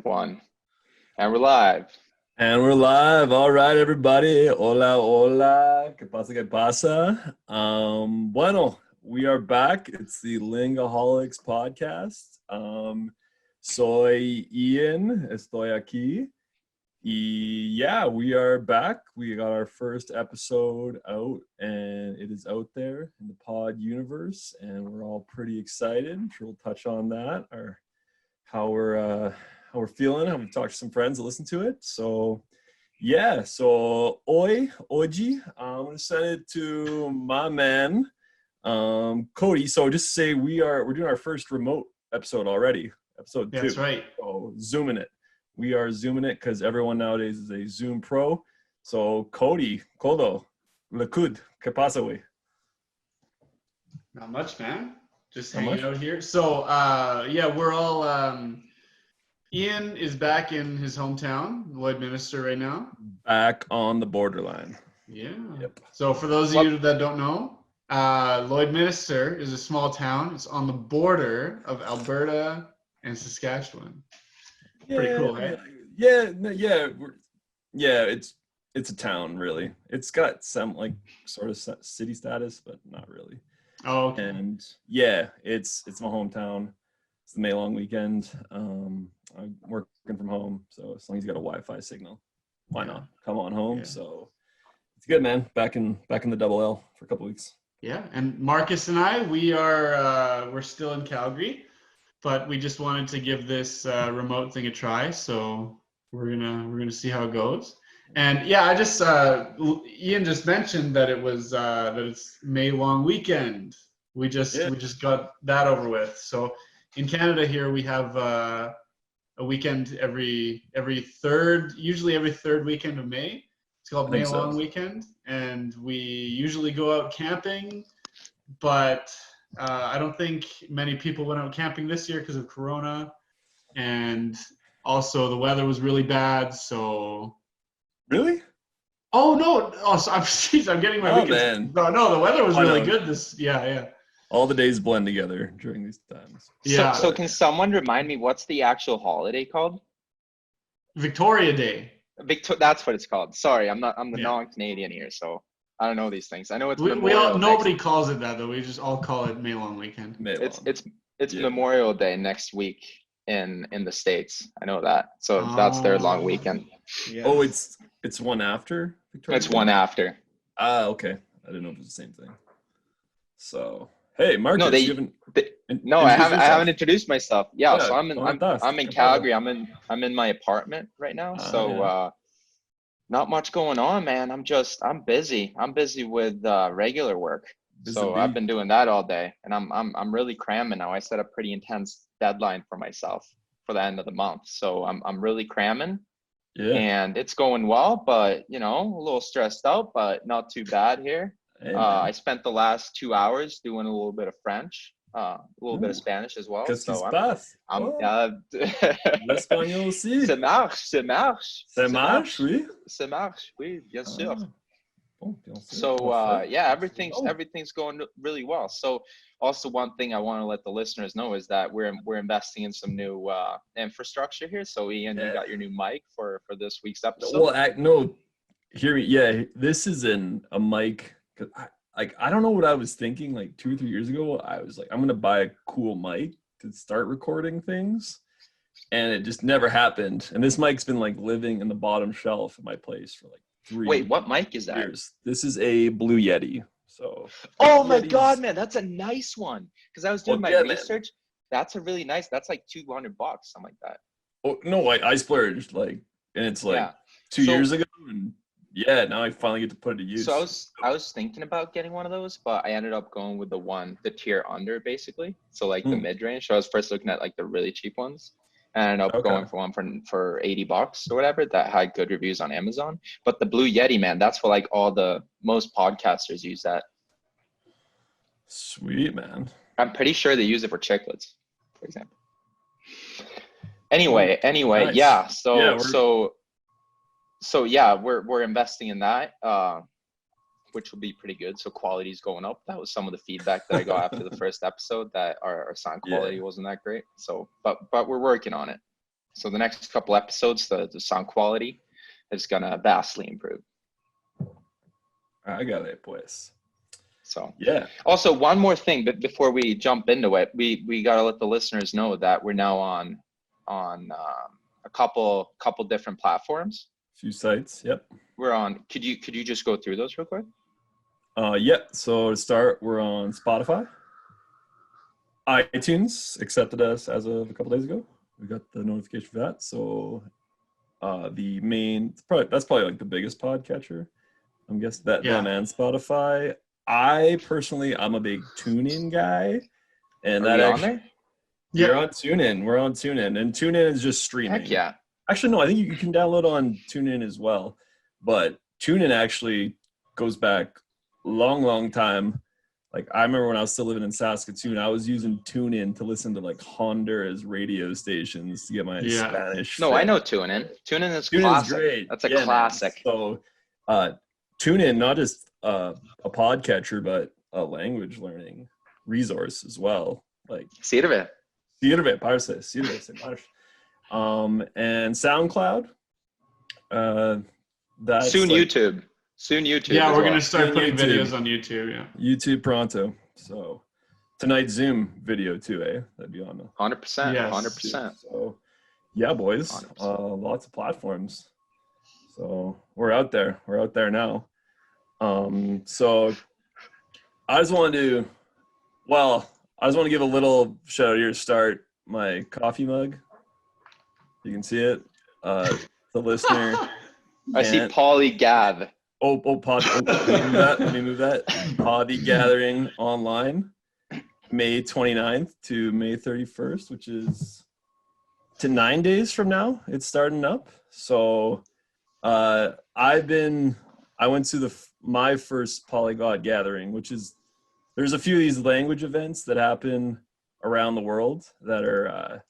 One. And we're live. And we're live. All right, everybody. Hola, hola. ¿Qué pasa, qué pasa? Bueno, we are back. It's the Lingoholics podcast. Soy Ian. Estoy aquí. Y yeah, we are back. We got our first episode out, and it is out there in the pod universe, and we're all pretty excited. I'm sure we'll touch on that, or how we're feeling. How we've talked to some friends that listen to it. So yeah, so hoje, I'm gonna send it to my man, Cody. So just to say we're doing our first remote episode already, episode Yeah, 2. that's right. So zooming it. We are zooming it because everyone nowadays is a Zoom pro. So Cody, Kodo, Lakud, ¿qué pasa, güey? Not much, man. Just Not hanging much? out here. So, yeah, we're all. Ian is back in his hometown, Lloydminster, right now. Back on the borderline. Yeah. Yep. So, for those of you that don't know, Lloydminster is a small town. It's on the border of Alberta and Saskatchewan. Pretty cool, right? Yeah, yeah. It's a town, really. It's got some like sort of city status, but not really. Oh, okay. And yeah, it's my hometown. It's the May long weekend. I'm working from home, so as long as you got a Wi-Fi signal, why not come on home? Yeah. So it's good, man. Back in the double L for a couple weeks. Yeah, and Marcus and I, we're still in Calgary, but we just wanted to give this remote thing a try. So we're gonna see how it goes. And yeah, I just Ian just mentioned that it's May long weekend. We just got that over with. So in Canada here we have a weekend every third, usually every third weekend of May. It's called May long weekend, and we usually go out camping, but I don't think many people went out camping this year because of Corona, and also the weather was really bad. So Really? oh no! Oh, so I'm getting my weekends. No, the weather was really good. Yeah. All the days blend together during these times. Yeah. So can someone remind me what's the actual holiday called? Victoria Day. That's what it's called. Sorry, I'm the non-Canadian here, so I don't know these things. I know it's nobody calls it that though. We just all call it May long weekend. It's Memorial Day next week in the States. I know that. So that's their long weekend. Yes. Oh, it's one after Victoria. It's one after. Okay. I didn't know it was the same thing. So hey, Marcus, no, I haven't introduced myself. Yeah, so I'm in Calgary. I'm in my apartment right now. So not much going on, man. I'm busy. I'm busy with regular work. So I've been doing that all day, and I'm really cramming now. I set a pretty intense deadline for myself for the end of the month. So I'm really cramming. Yeah. And it's going well, but a little stressed out, but not too bad here. Hey, I spent the last 2 hours doing a little bit of French, a little bit of Spanish as well. Qu'est-ce qui se passe? L'espagnol aussi. Ça marche. Ça marche, oui. Ça marche, oui, bien sûr. So yeah, everything's going really well. So also one thing I want to let the listeners know is that we're investing in some new infrastructure here. So Ian, you got your new mic for this week's episode. Well, hear me. Yeah, this is a mic. I don't know what I was thinking like 2 or 3 years ago. I was like, I'm gonna buy a cool mic to start recording things, and it just never happened. And this mic's been like living in the bottom shelf of my place for like 3 years. Wait, what mic is that? This is a Blue Yeti. So oh my God, man, that's a nice one. Because I was doing my research. Man. That's a really nice. That's like $200, something like that. Oh no, I splurged and it's like 2 years ago, and yeah, now I finally get to put it to use. So I was thinking about getting one of those, but I ended up going with the tier under, basically. So like the mid range. So I was first looking at like the really cheap ones, and I ended up going for one for $80 or whatever that had good reviews on Amazon. But the Blue Yeti, man, that's what like most podcasters use that. Sweet, man. I'm pretty sure they use it for chiclets, for example. Anyway, nice. Yeah. So yeah, we're investing in that, which will be pretty good. So quality's going up. That was some of the feedback that I got after the first episode, that our sound quality wasn't that great. So, but we're working on it. So the next couple episodes, the sound quality is gonna vastly improve. I got it, pues. So yeah. Also, one more thing, but before we jump into it, we gotta let the listeners know that we're now on a couple different platforms. Few sites. Yep. We're on. Could you just go through those real quick? Yep. So to start, we're on Spotify. iTunes accepted us as of a couple days ago. We got the notification for that. So the main, that's probably like the biggest podcatcher. I'm guessing that them and Spotify. I personally, I'm a big TuneIn guy, and Are that we actually, on there? We're on TuneIn. We're on TuneIn, and TuneIn is just streaming. Heck yeah. Actually, no, I think you can download on TuneIn as well, but TuneIn actually goes back long time. Like I remember when I was still living in Saskatoon, I was using TuneIn to listen to like Honduras radio stations to get my Spanish. No, I know TuneIn. TuneIn is classic. Great. That's a classic. Man. So TuneIn, not just a podcatcher, but a language learning resource as well. Like Sirve, parce. And SoundCloud. That's soon like, YouTube. Soon YouTube. Yeah, we're gonna start putting videos on YouTube. Yeah. YouTube pronto. So tonight's Zoom video too, eh? That'd be on 100%. Yes. 100%. So yeah, boys. Lots of platforms. So we're out there. We're out there now. So I just want to give a little shout out here to start my coffee mug. You can see it. The listener. I see Polygav. Let me move that. Polyglot Gathering Online, May 29th to May 31st, which is to 9 days from now. It's starting up. So I went to my first Polyglot Gathering, which is, there's a few of these language events that happen around the world that are,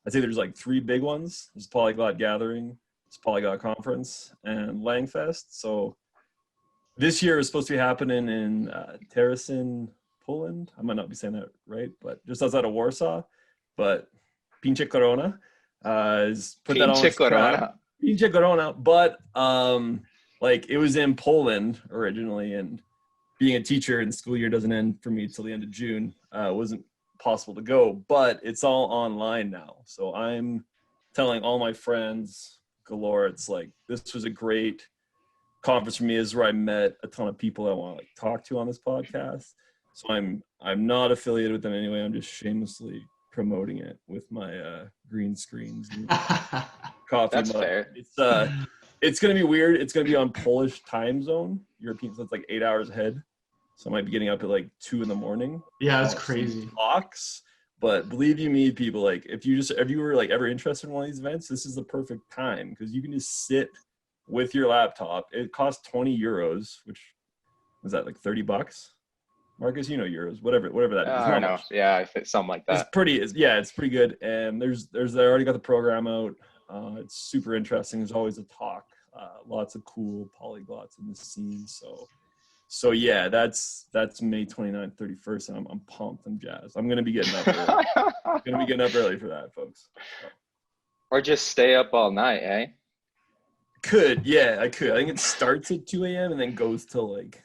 I think there's like 3 big ones. There's Polyglot Gathering, there's Polyglot Conference, and Langfest. So this year is supposed to be happening in Terezin, Poland. I might not be saying that right, but just outside of Warsaw. But Pinche Corona is put that on. Pinche Corona. But like it was in Poland originally, and being a teacher and the school year doesn't end for me till the end of June. It wasn't possible to go, but it's all online now. So I'm telling all my friends galore, it's like this was a great conference for me. Is where I met a ton of people I want to like talk to on this podcast. So I'm not affiliated with them anyway. I'm just shamelessly promoting it with my green screens and coffee. That's fair. It's gonna be weird. It's gonna be on Polish time zone, European, so it's like 8 hours ahead. So I might be getting up at like 2 a.m. Yeah, that's crazy. Talks. But believe you me, people, like if you were like ever interested in one of these events, this is the perfect time because you can just sit with your laptop. It costs 20 euros, which is that like $30? Marcus, you know euros, whatever that is. I don't know. Yeah, if it's something like that. It's pretty good. And they already got the program out. It's super interesting. There's always a talk. Lots of cool polyglots in the scene. So yeah, that's May 29th, 31st. And I'm pumped. I'm jazzed. I'm gonna be getting up early. For that, folks. So. Or just stay up all night, eh? I could. I think it starts at 2 a.m. and then goes till like,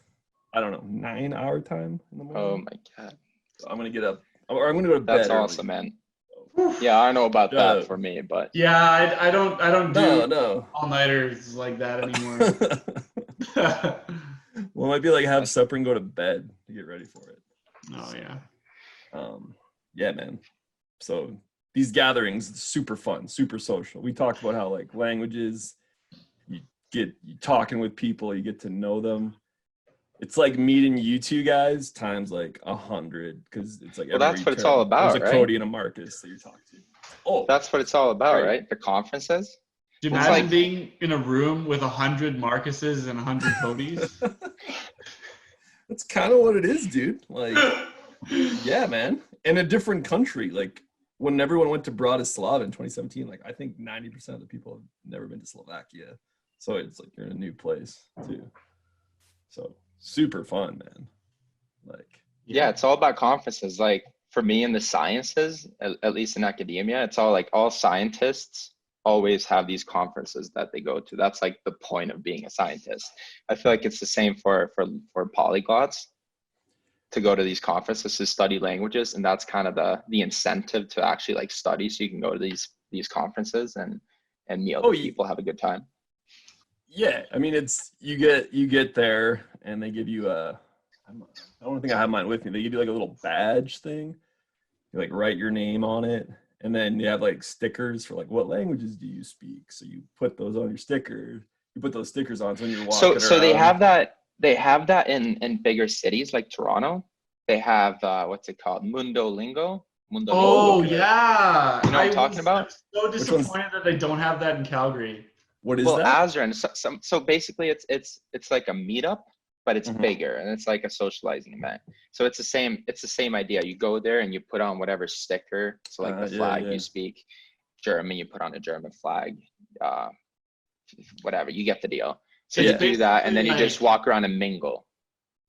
I don't know, 9 hour time in the morning. Oh my God. So I'm gonna get up, or I'm gonna go to bed. That's awesome, man. Yeah, I know about that for me, but yeah, I don't do all-nighters like that anymore. Well, it might be like have supper and go to bed to get ready for it. Oh yeah. Yeah, man. So these gatherings, super fun, super social. We talked about how like languages, you talking with people, you get to know them. It's like meeting you two guys times like 100 because it's like that's what it's all about. There's a Cody and a Marcus that you're talking to. Oh, that's what it's all about, right? The conferences. Do you imagine being in a room with 100 Marcuses and 100 Codys? That's kind of what it is, dude. Like, yeah, man. In a different country, like when everyone went to Bratislava in 2017, like I think 90% of the people have never been to Slovakia. So it's like you're in a new place too. So super fun, man. Like, yeah, it's all about conferences. Like for me in the sciences, at least in academia, it's all like all scientists always have these conferences that they go to. That's like the point of being a scientist. I feel like it's the same for polyglots to go to these conferences to study languages, and that's kind of the incentive to actually like study, so you can go to these conferences and meet other people, have a good time. Yeah, I mean, it's you get there and they give you I don't think I have mine with me. They give you like a little badge thing. You like write your name on it, and then you have like stickers for like what languages do you speak. So you put those on your sticker. You put those stickers on so when you're walking around. So they have that. They have that in bigger cities like Toronto. They have what's it called? Mundo Lingo. Oh yeah, you know what I'm talking about? I'm so disappointed that they don't have that in Calgary. What is that? Azren. So basically, it's like a meetup, but it's bigger, and it's like a socializing event. So it's the same idea. You go there and you put on whatever sticker. So like the flag you speak German, you put on a German flag. Whatever, you get the deal. So you do that, and then you just walk around and mingle.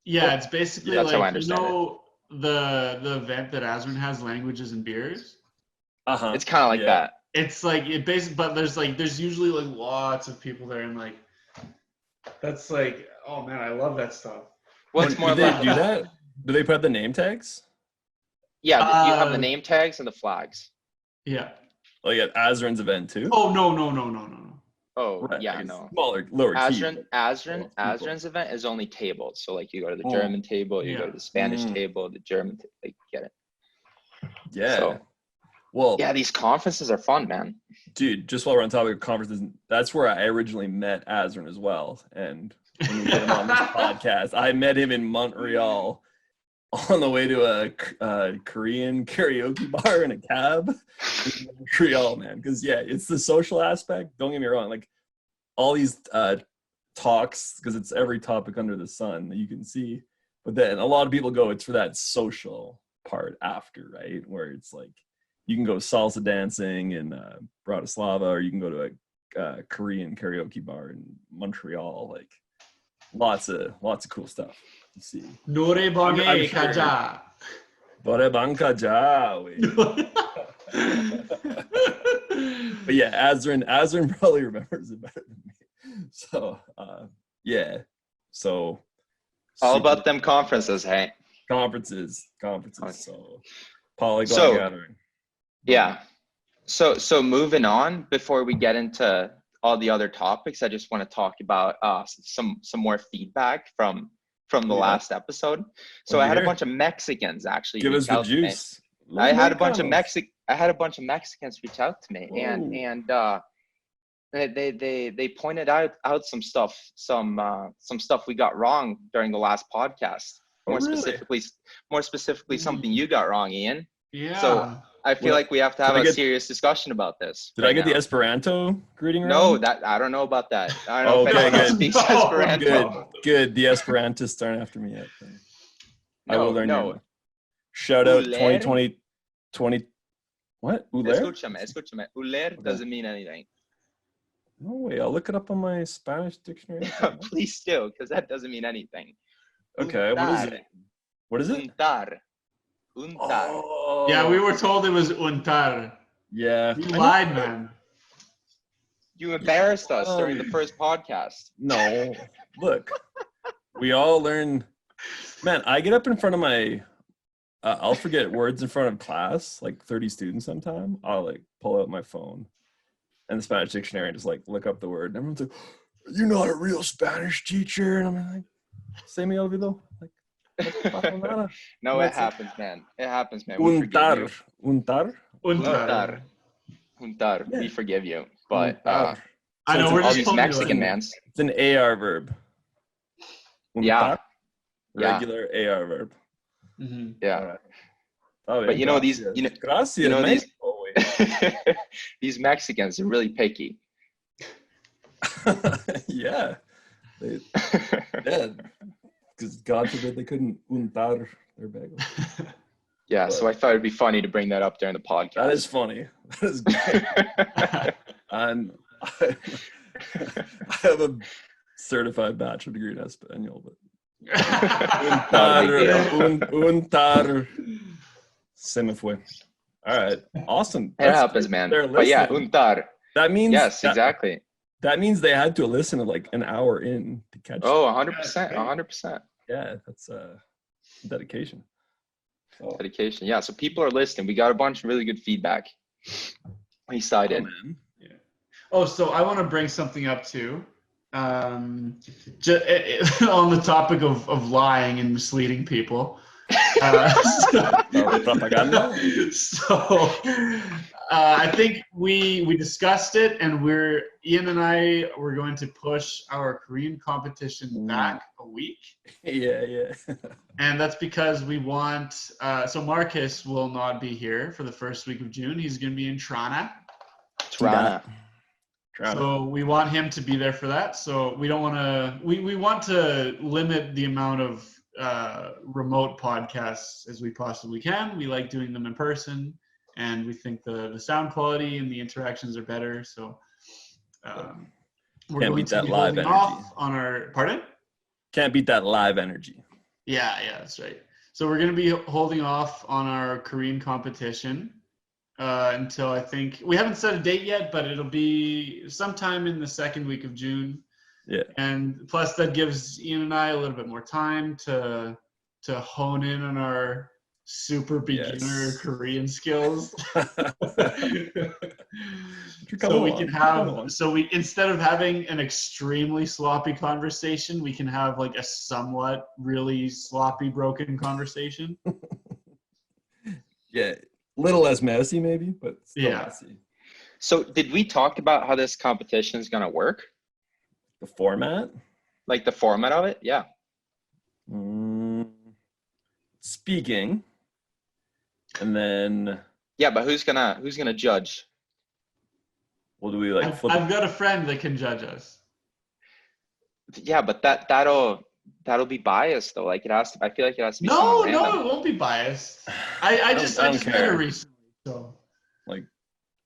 Yeah, it's basically that's like, how I understand the event that Azren has, languages and beers. It's kind of like that. It's like but there's usually like lots of people there, and like that's like, oh man, I love that stuff. What's more? Do they do that? Do they put the name tags? Yeah, you have the name tags and the flags. Yeah. Like at Azren's event too? Oh no. Oh right, yeah, no. Smaller, lower key. Azren's event is only tables. So like you go to the German table, you go to the Spanish table, the German like get it. Yeah. So, well, yeah, these conferences are fun, man. Dude, just while we're on topic of conferences, that's where I originally met Azren as well. And when we get him on this podcast, I met him in Montreal on the way to a Korean karaoke bar in a cab in Montreal, man. Because it's the social aspect. Don't get me wrong, like all these talks, because it's every topic under the sun that you can see. But then a lot of people go, it's for that social part after, right? Where it's like you can go salsa dancing in Bratislava, or you can go to a Korean karaoke bar in Montreal. Like lots of cool stuff. You see. Norebang kaja. Norebang kaja. But yeah, Azren probably remembers it better than me. So So all about them conferences, hey. Conferences. So Polyglot Gathering. Yeah. So moving on, before we get into all the other topics, I just want to talk about some more feedback from the last episode. So I had a bunch of Mexicans actually give us the juice. I had a bunch of Mexicans reach out to me. Whoa. and they pointed out some stuff we got wrong during the last podcast. More specifically something you got wrong, Ian. Yeah. So I feel like we have to have a serious discussion about this. Did I get the Esperanto greeting wrong? No, that I don't know about that. I don't know if anyone speaks Esperanto. Good. The Esperantists aren't after me yet. I will learn. Shout out Uler? 2020. What? Uler? Escúchame. Uler doesn't mean anything. No way. I'll look it up on my Spanish dictionary. Please do, because that doesn't mean anything. Okay. Untar. What is it? Untar. Oh. Yeah, we were told it was untar. Yeah. You lied, man. You embarrassed us during the first podcast. No. Look. We all learn. Man, I get up in front of my I'll forget words in front of class, like 30 students sometime. I'll like pull out my phone and the Spanish dictionary and just like look up the word. And everyone's like, "You're not a real Spanish teacher." And I'm like, "Se me olvidó." Like, no, it happens, man. It happens, man. Untar. Yeah. We forgive you. But I know we're all just these Mexican mans. It's an AR verb. Untar? Regular AR verb. Mm-hmm. Yeah. Right. But you know these these Mexicans are really picky. Yeah. Because God forbid they couldn't untar their bagel. Yeah, so I thought it'd be funny to bring that up during the podcast. That is funny. That is great. And I have a certified bachelor degree in Espanol, but untar se me fue. All right, awesome. It happens, man. But yeah, untar. That means yes, exactly. That means they had to listen to like an hour in to catch. Oh, 100%, 100%. Yeah, that's dedication. So. Dedication, yeah. So people are listening. We got a bunch of really good feedback. We excited. Yeah. Oh, so I want to bring something up too. On the topic of lying and misleading people. I think we discussed it, and Ian and I were going to push our Korean competition back a week. Yeah. And that's because we want. So Marcus will not be here for the first week of June. He's going to be in Toronto. So we want him to be there for that. So we don't want to. We want to limit the amount of remote podcasts as we possibly can. We like doing them in person, and we think the sound quality and the interactions are better. So we're going to be holding off on our. Pardon? Can't beat that live energy. Yeah, that's right. So we're going to be holding off on our Korean competition until I think we haven't set a date yet, but it'll be sometime in the second week of June. Yeah. And plus that gives Ian and I a little bit more time to hone in on our super beginner Korean skills. So we instead of having an extremely sloppy conversation, we can have like a somewhat really sloppy broken conversation. Yeah. Little less messy maybe, but still messy. So did we talk about how this competition is going to work? The format? Like the format of it? Yeah. Speaking. And then. Yeah, but who's gonna judge? Well, do we like? I've got a friend that can judge us. Yeah, but that'll be biased though. Like it has to. I feel like it has to be. No, it won't be biased. I just met her recently, so. Like,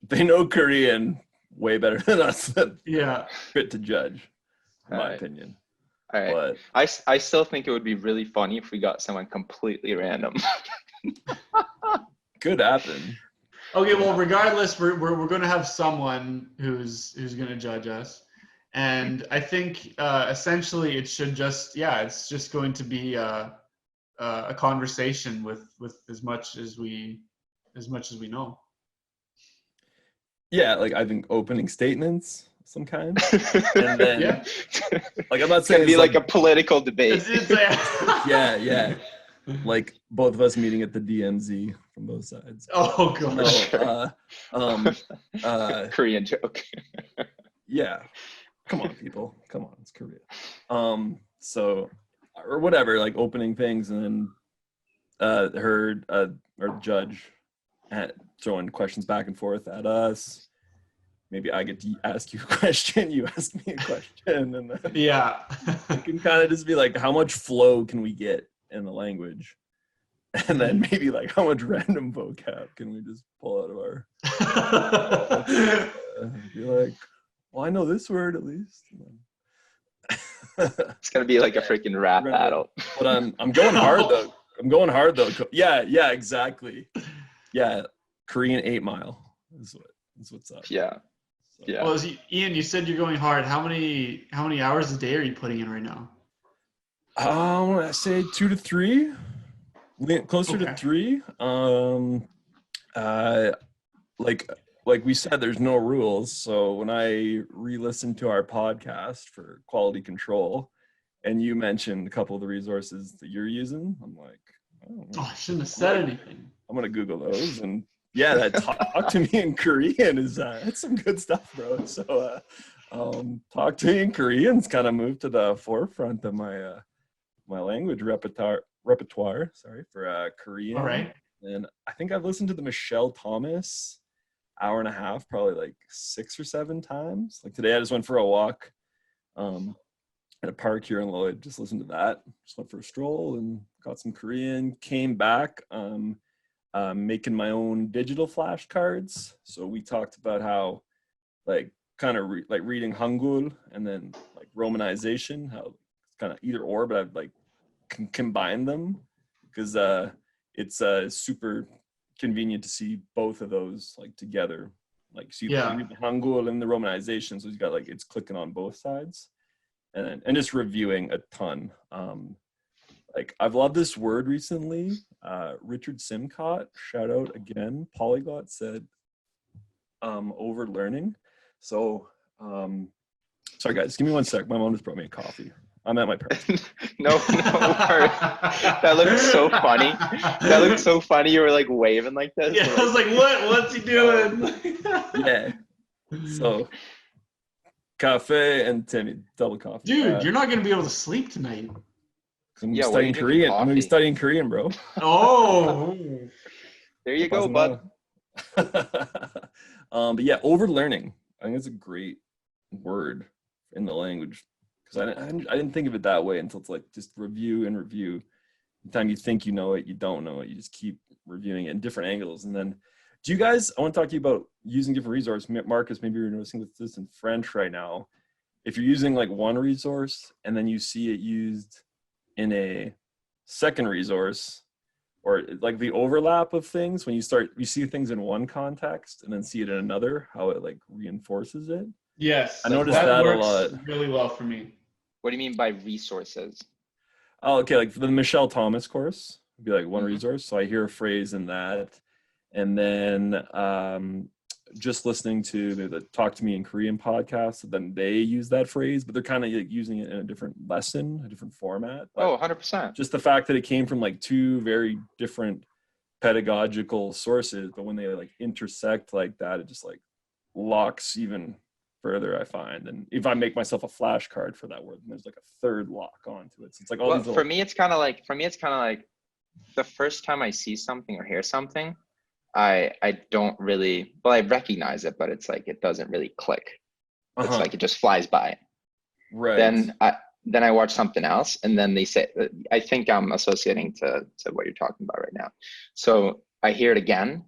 they know Korean way better than us. Yeah. Fit to judge, in my opinion. All right. But I still think it would be really funny if we got someone completely random. Could happen. Okay, well, regardless, we're going to have someone who's going to judge us, and I think essentially it should it's just going to be a conversation with as much as we know. Yeah, like I think opening statements, some kind, and then like I'm not saying it's be like a political debate. Yeah. Like both of us meeting at the DMZ from both sides. Oh gosh. Korean joke. Yeah. Come on, people. Come on, it's Korea. So or whatever, like opening things, and then heard our judge throwing questions back and forth at us. Maybe I get to ask you a question, you ask me a question, and then it can kind of just be like, how much flow can we get in the language? And then maybe like how much random vocab can we just pull out of our be like, well, I know this word at least. It's gonna be like a freaking rap battle. But I'm going hard though. Yeah, exactly. Yeah, Korean 8 Mile is what's up. Yeah. So. Yeah. Well, Ian, you said you're going hard. How many hours a day are you putting in right now? I say 2 to 3, closer to 3. Like we said, there's no rules. So when I re-listened to our podcast for quality control, and you mentioned a couple of the resources that you're using, I'm like, I shouldn't have said anything. I'm gonna Google those, and that talk to me in Korean is it's some good stuff, bro. So talk to me in Korean's kind of moved to the forefront of my my language repertoire. Sorry, for Korean. All right. And I think I've listened to the Michelle Thomas hour and a half, probably like 6 or 7 times. Like today, I just went for a walk at a park here in Lloyd. Just listened to that. Just went for a stroll and got some Korean. Came back. Making my own digital flashcards. So we talked about how, like, kind of like reading Hangul and then like romanization. How it's kind of either or, but I've like combine them because it's super convenient to see both of those like together Like, so you read the Hangul and the romanization, so he's got like, it's clicking on both sides. And just reviewing a ton. Like, I've loved this word recently. Richard Simcott, shout out again. Polyglot said, overlearning. So, sorry guys, give me one sec. My mom just brought me a coffee. I'm at my parents'. No worries. That looked so funny. That looked so funny. You were like waving like this. Yeah, I was like, what's he doing? Yeah. So, cafe and Timmy, double coffee. Dude, you're not going to be able to sleep tonight. I'm studying Korean. I'm going to be studying Korean, bro. Oh. There you go, bud. But yeah, overlearning. I think it's a great word in the language, because I didn't think of it that way until it's like just review and review. The time you think you know it, you don't know it. You just keep reviewing it in different angles. And then, do you guys, I want to talk to you about using different resources. Marcus, maybe you're noticing this in French right now. If you're using like one resource and then you see it used in a second resource, or like the overlap of things, when you see things in one context and then see it in another, how it like reinforces it. Yes, I noticed that works a lot. Really well for me. What do you mean by resources? Oh, okay, like for the Michelle Thomas course, it'd be like one resource. So I hear a phrase in that, and then just listening to the Talk to Me in Korean podcast, then they use that phrase, but they're kind of like using it in a different lesson, a different format. But 100%. Just the fact that it came from like two very different pedagogical sources, but when they like intersect like that, it just like locks even further, I find. And if I make myself a flashcard for that word, then there's like a third lock onto it. So it's like all these little... For me, it's kind of like the first time I see something or hear something, I don't really, well, I recognize it, but it's like it doesn't really click. It's like it just flies by. Right. Then I watch something else, and then they say, I think I'm associating to what you're talking about right now. So I hear it again,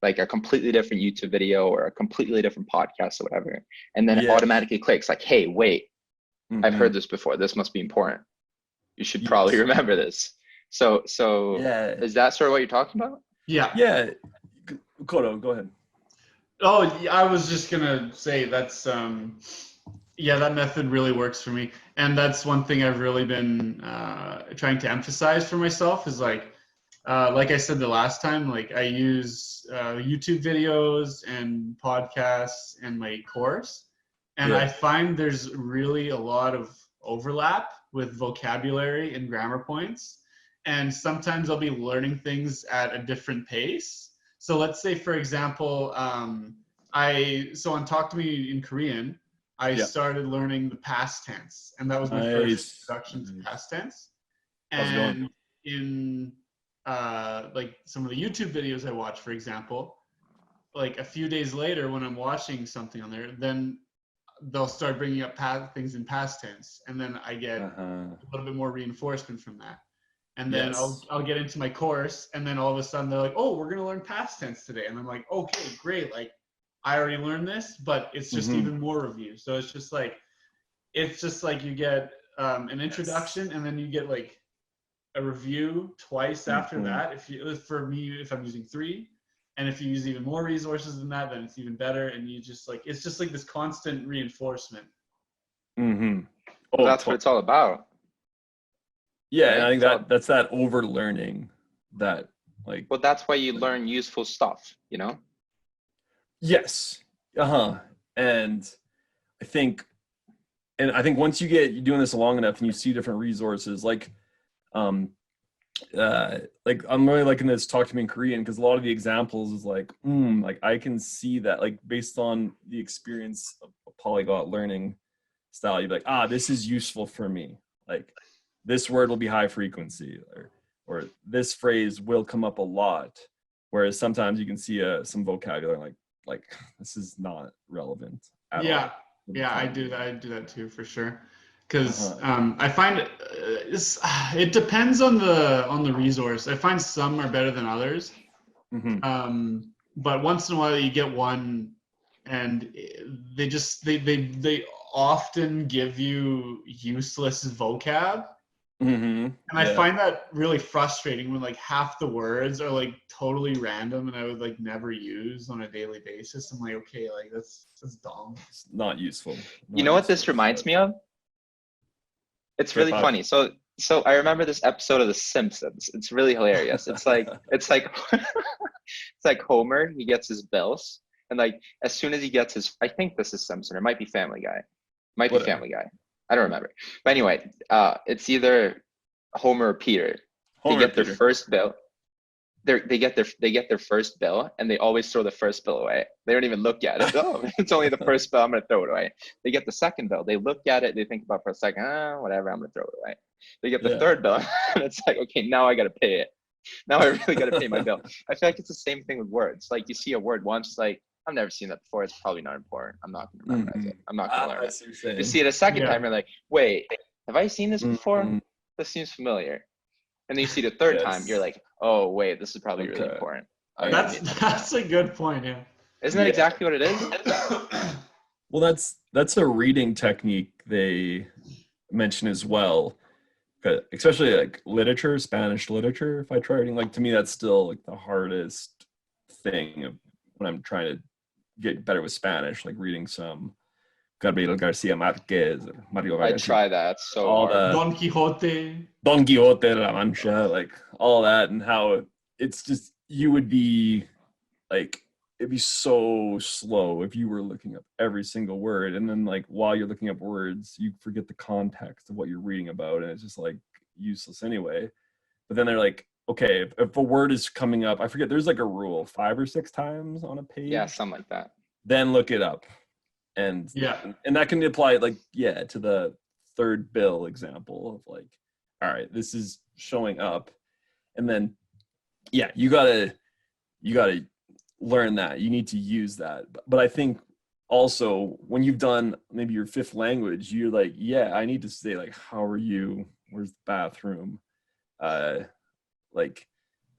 like a completely different YouTube video or a completely different podcast or whatever, and then it automatically clicks like, hey, wait, I've heard this before. This must be important. You should probably remember this. So is that sort of what you're talking about? Yeah. Yeah. Kodo, go ahead. Oh, I was just gonna say that's that method really works for me, and that's one thing I've really been trying to emphasize for myself is like I said the last time, like I use YouTube videos and podcasts and my course, and I find there's really a lot of overlap with vocabulary and grammar points, and sometimes I'll be learning things at a different pace. So let's say, for example, on Talk to Me in Korean, I started learning the past tense, and that was my first introduction to past tense. And in like some of the YouTube videos I watch, for example, like a few days later when I'm watching something on there, then they'll start bringing up things in past tense, and then I get a little bit more reinforcement from that. And then I'll get into my course, and then all of a sudden they're like, oh, we're going to learn past tense today. And I'm like, okay, great. Like I already learned this, but it's just even more review. So it's just like you get an introduction, and then you get like a review twice after that. For me, if I'm using 3, and if you use even more resources than that, then it's even better. And you just like, it's just like this constant reinforcement. Oh, that's what it's all about. Yeah, and I think that's that overlearning that like. Well, that's why you learn useful stuff, you know? Yes. And I think once you're doing this long enough and you see different resources, like I'm really liking this Talk to Me in Korean, because a lot of the examples is like I can see that, like based on the experience of a polyglot learning style, you'd be like, this is useful for me. Like this word will be high frequency, or this phrase will come up a lot. Whereas sometimes you can see some vocabulary like this is not relevant at all. Yeah, I do that too, for sure. Because I find it depends on the resource. I find some are better than others. But once in a while you get one, and they often give you useless vocab. And I find that really frustrating when like half the words are like totally random and I would like never use on a daily basis. I'm like, okay, like that's dumb. It's not useful. You know what this reminds me of? It's really funny. So I remember this episode of The Simpsons. It's really hilarious. It's like it's like Homer, he gets his bills, and like as soon as he gets his, I think this is Simpson, or it might be Family Guy. Might be Family Guy. I don't remember. But anyway, it's either Homer or Peter. They get their first bill. They get their first bill, and they always throw the first bill away. They don't even look at it. Oh, it's only the first bill. I'm gonna throw it away. They get the second bill. They look at it. They think about it for a second. Whatever. I'm gonna throw it away. They get the third bill, and it's like, okay, now I gotta pay it. Now I really gotta pay my bill. I feel like it's the same thing with words. Like you see a word once, it's like, I've never seen that before. It's probably not important. I'm not gonna memorize it. I'm not gonna learn it. You see it a second time, you're like, wait, have I seen this before? This seems familiar. And then you see the third time, you're like, oh wait, this is probably really important. That's a good point. Yeah. Isn't that exactly what it is? Well, that's a reading technique they mention as well. Especially like literature, Spanish literature. If I try reading, like to me, that's still like the hardest thing when I'm trying to get better with Spanish, like reading some Gabriel Garcia Marquez or Mario Vargas. I try that. It's so hard. Don Quixote de la Mancha, like all that, and how it's just, you would be like, it'd be so slow if you were looking up every single word, and then like while you're looking up words, you forget the context of what you're reading about, and it's just like useless anyway. But then they're like, okay, if a word is coming up, I forget, there's like a rule, 5 or 6 times on a page. Yeah, something like that. Then look it up. And that can apply like to the third bill example of like, all right, this is showing up, and then you gotta learn that. You need to use that. But I think also when you've done maybe your 5th language, you're like, I need to say like, how are you? Where's the bathroom? Like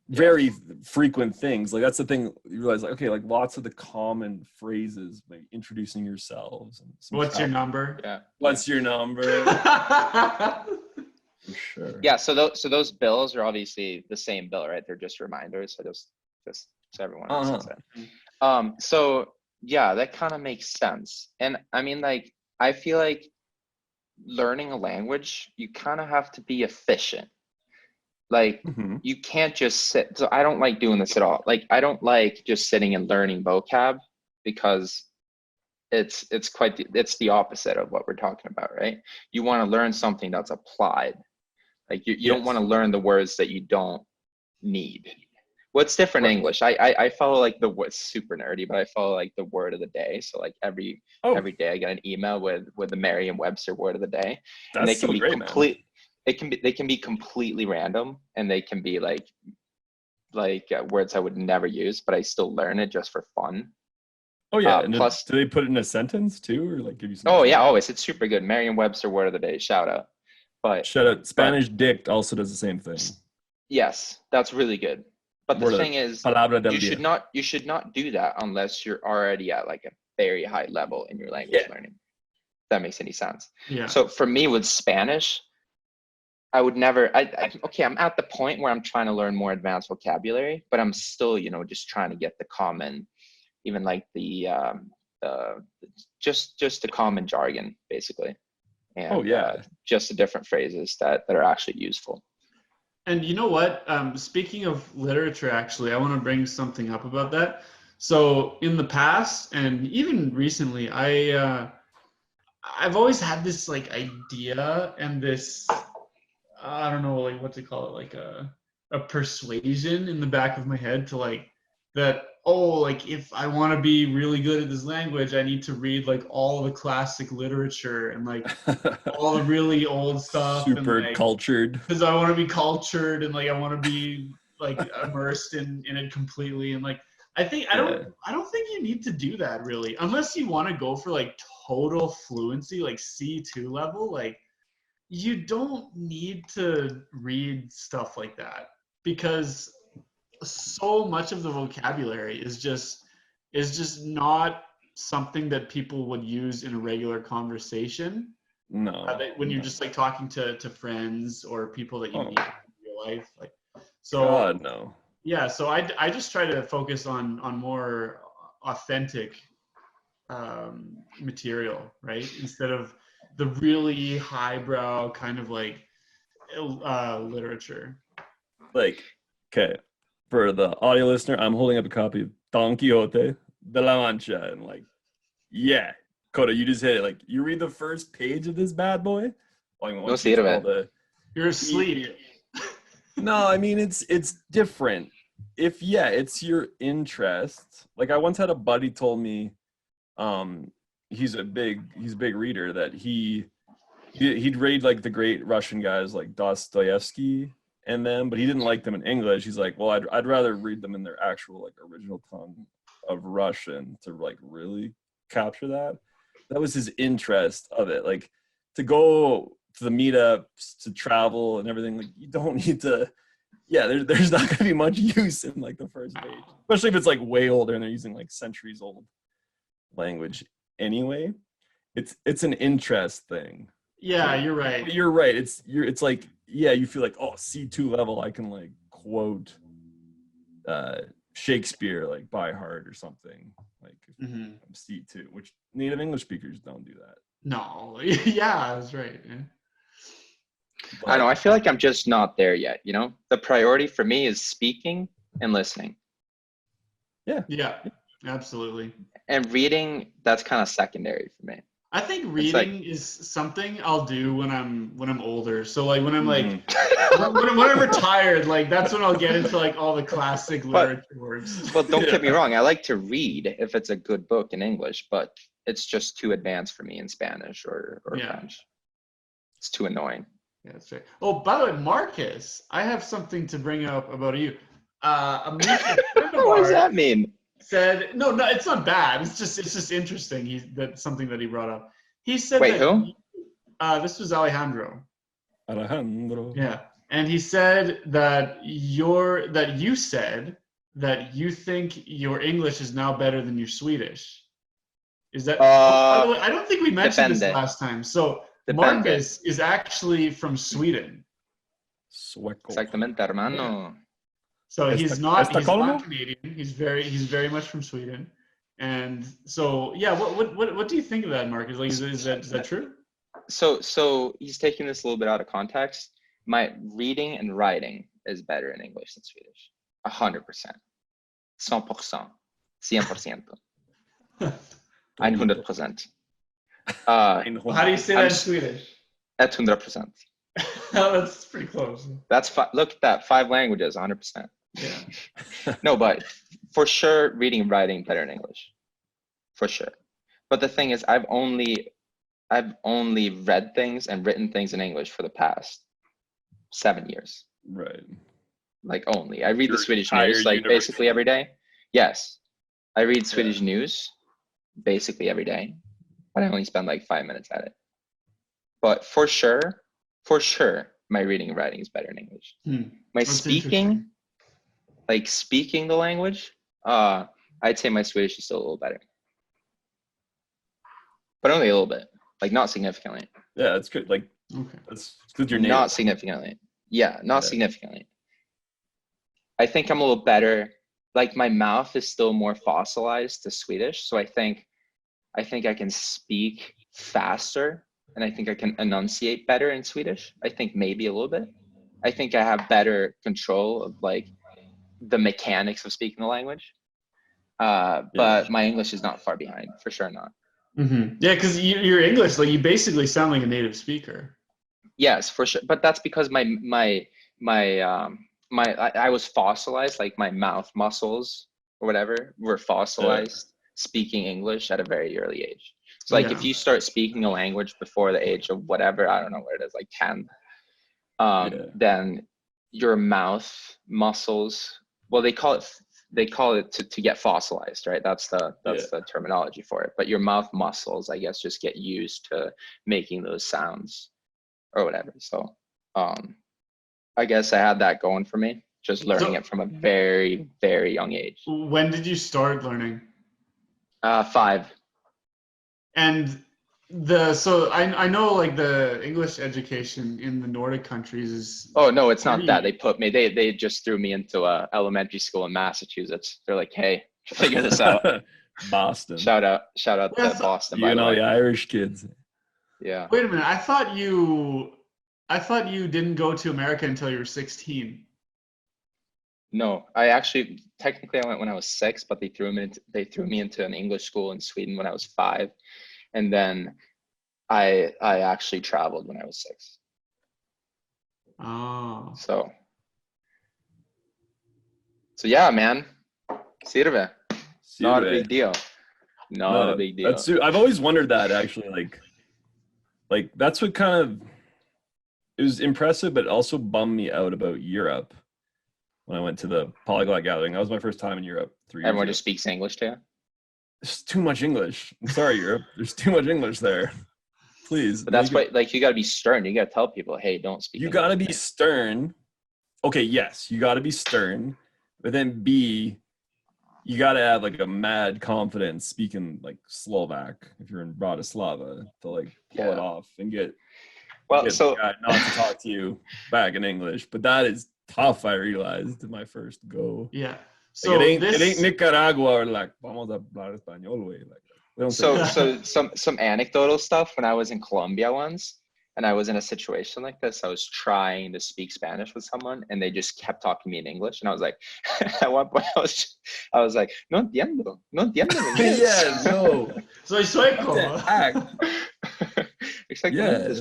very frequent things. Like that's the thing, you realize like, okay, like lots of the common phrases, like introducing yourselves and what's your number? What's your number? For sure. Yeah, so those bills are obviously the same bill, right? They're just reminders. So just so everyone understands that. So yeah, that kind of makes sense. And I mean, like, I feel like learning a language, you kind of have to be efficient. Like you can't just sit. So I don't like doing this at all. Like I don't like just sitting and learning vocab, because it's the opposite of what we're talking about, right? You want to learn something that's applied. Like you don't want to learn the words that you don't need. What's different in English? I follow like the word, super nerdy, but I follow like the word of the day. So like every day I get an email with the Merriam-Webster word of the day. And they can be complete. They can be completely random, and they can be like words I would never use, but I still learn it just for fun. Oh yeah, and plus, do they put it in a sentence too, or like give you some? Oh yeah, always. It's super good. Merriam-Webster word of the day. Shout out. Spanish Dict also does the same thing. Yes, that's really good. But the thing is, you should not do that unless you're already at like a very high level in your language learning. If that makes any sense. Yeah. So for me with Spanish, I would never, I'm at the point where I'm trying to learn more advanced vocabulary, but I'm still, just trying to get the common, even like just the common jargon, basically. And just the different phrases that are actually useful. And you know what? Speaking of literature, actually, I want to bring something up about that. So in the past, and even recently, I've always had this like idea and this, I don't know, like what to call it, like a persuasion in the back of my head to like that, like if I want to be really good at this language, I need to read like all the classic literature and like all the really old stuff. Super and, like, cultured. Because I want to be cultured and like I want to be like immersed in it completely. And like I don't think you need to do that really, unless you want to go for like total fluency, like C2 level. Like you don't need to read stuff like that, because so much of the vocabulary is just not something that people would use in a regular conversation. No. When you're just like talking to friends or people that you meet in real life, like so. God, no. Yeah, so I just try to focus on more authentic material, right? Instead of the really highbrow kind of like literature. Like, okay, for the audio listener, I'm holding up a copy of Don Quixote de la Mancha, and like, yeah, Coda, you just hit it. Like, you read the first page of this bad boy. No sirve. You're asleep. No, I mean it's different. If it's your interest. Like I once had a buddy told me, he's a big reader, that he'd read like the great Russian guys like Dostoevsky and them, but he didn't like them in English. He's like, well, I'd rather read them in their actual like original tongue of Russian to like really capture that. That was his interest of it. Like to go to the meetups, to travel and everything, like you don't need to. Yeah, there's not gonna be much use in like the first page, especially if it's like way older and they're using like centuries old language anyway. It's an interest thing. Yeah, you're right. You're right. It's like, yeah, you feel like, oh, C2 level, I can like quote Shakespeare like by heart or something, like I'm C2, which native English speakers don't do that. No, yeah, that's right. Yeah. I know. I feel like I'm just not there yet. You know, the priority for me is speaking and listening. Yeah, absolutely. And reading, that's kind of secondary for me. I think reading is something I'll do when I'm older. So like when I'm like when I'm retired, like that's when I'll get into like all the classic literature works. Well, don't get me wrong. I like to read if it's a good book in English, but it's just too advanced for me in Spanish or French. It's too annoying. Yeah, that's right. Oh, by the way, Marcus, I have something to bring up about you. A mutual friend of What ours does that mean? said, no, it's not bad. It's just interesting. That's something that he brought up. He said, wait, who? This was Alejandro. Alejandro. Yeah, and he said that you said that you think your English is now better than your Swedish. Is that? By the way, I don't think we mentioned this last time. So Marcus is actually from Sweden. Sueco. Exactamente, hermano. So he's not Canadian. He's very much from Sweden. And so yeah, what do you think of that, Marcus? Like, is that true? So he's taking this a little bit out of context. My reading and writing is better in English than Swedish. 100%. 100%. 100%. 100%. How do you say that in Swedish? 100%. That's pretty close. Look at that, 5 languages, 100%. Yeah. No, but for sure, reading and writing better in English, for sure. But the thing is, I've only read things and written things in English for the past 7 years. Right. Like only. I read the Swedish news like basically every day. Yes, I read Swedish news basically every day, but I only spend like 5 minutes at it. But for sure, my reading and writing is better in English. My speaking, like speaking the language, I'd say my Swedish is still a little better. But only a little bit, like not significantly. Yeah, that's good. Like, that's good. You're native. Not significantly. Yeah, not significantly. I think I'm a little better. Like my mouth is still more fossilized to Swedish, so I think I can speak faster, and I think I can enunciate better in Swedish. I think maybe a little bit. I think I have better control of like the mechanics of speaking the language. But my English is not far behind, for sure not. Mm-hmm. Yeah, because your English, like you basically sound like a native speaker. Yes, for sure. But that's because I was fossilized, like my mouth muscles or whatever were fossilized speaking English at a very early age. So like if you start speaking a language before the age of whatever, I don't know what it is, like 10, then your mouth muscles, well, they call it to get fossilized, right? That's the terminology for it. But your mouth muscles, I guess, just get used to making those sounds or whatever. So I guess I had that going for me, just learning it from a very, very young age. When did you start learning? 5. And So I know like the English education in the Nordic countries is. Oh no, it's not that. They just threw me into a elementary school in Massachusetts. They're like, hey, figure this out. Boston. Shout out to Boston. You know the Irish kids. Yeah. Wait a minute. I thought you didn't go to America until you were 16. No, I went when I was 6, but they threw me into an English school in Sweden when I was 5, and then I actually traveled when I was 6. Oh. So yeah, man. Sirve. Not a big deal. Not a big deal. I've always wondered that, actually. Like that's what kind of, it was impressive, but also bummed me out about Europe when I went to the Polyglot Gathering. That was my first time in Europe 3 years ago. Everyone just speaks English to you? There's too much English. I'm sorry, Europe. There's too much English there. Please. But that's why, like, you got to be stern. You got to tell people, hey, don't speak English. You got to be stern. Okay, yes, you got to be stern. But then B, you got to have like a mad confidence speaking like Slovak if you're in Bratislava to like pull it off and get the guy not to talk to you back in English. But that is tough, I realized, in my first go. Yeah. So like it ain't Nicaragua or like vamos a hablar español, way. Like so some anecdotal stuff. When I was in Colombia once, and I was in a situation like this, I was trying to speak Spanish with someone, and they just kept talking to me in English, and I was like, at one point, I was like, no entiendo. Yeah, no. Soy sueco. Exactamente.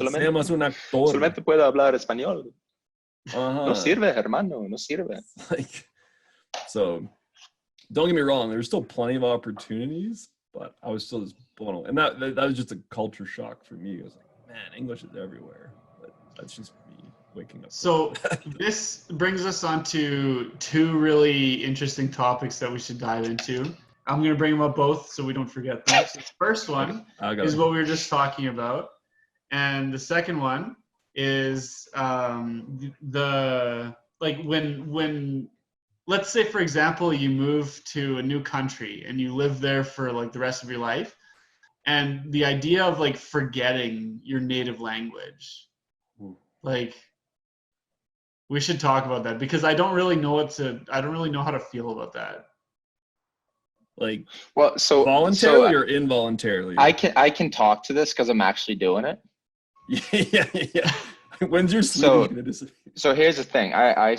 Solamente puedo hablar español. No sirve, hermano. No sirve. Like, so, don't get me wrong. There's still plenty of opportunities, but I was still just blown away, and that was just a culture shock for me. I was like, man, English is everywhere. But that's just me waking up. So this brings us on to 2 really interesting topics that we should dive into. I'm going to bring them up both so we don't forget them. So the first one is what we were just talking about. And the second one is when let's say, for example, you move to a new country and you live there for like the rest of your life. And the idea of like forgetting your native language, like we should talk about that because I don't really know how to feel about that. Like, well, so voluntarily or involuntarily? I can talk to this because I'm actually doing it. Yeah. When's your Swedish gonna disappear? So here's the thing. I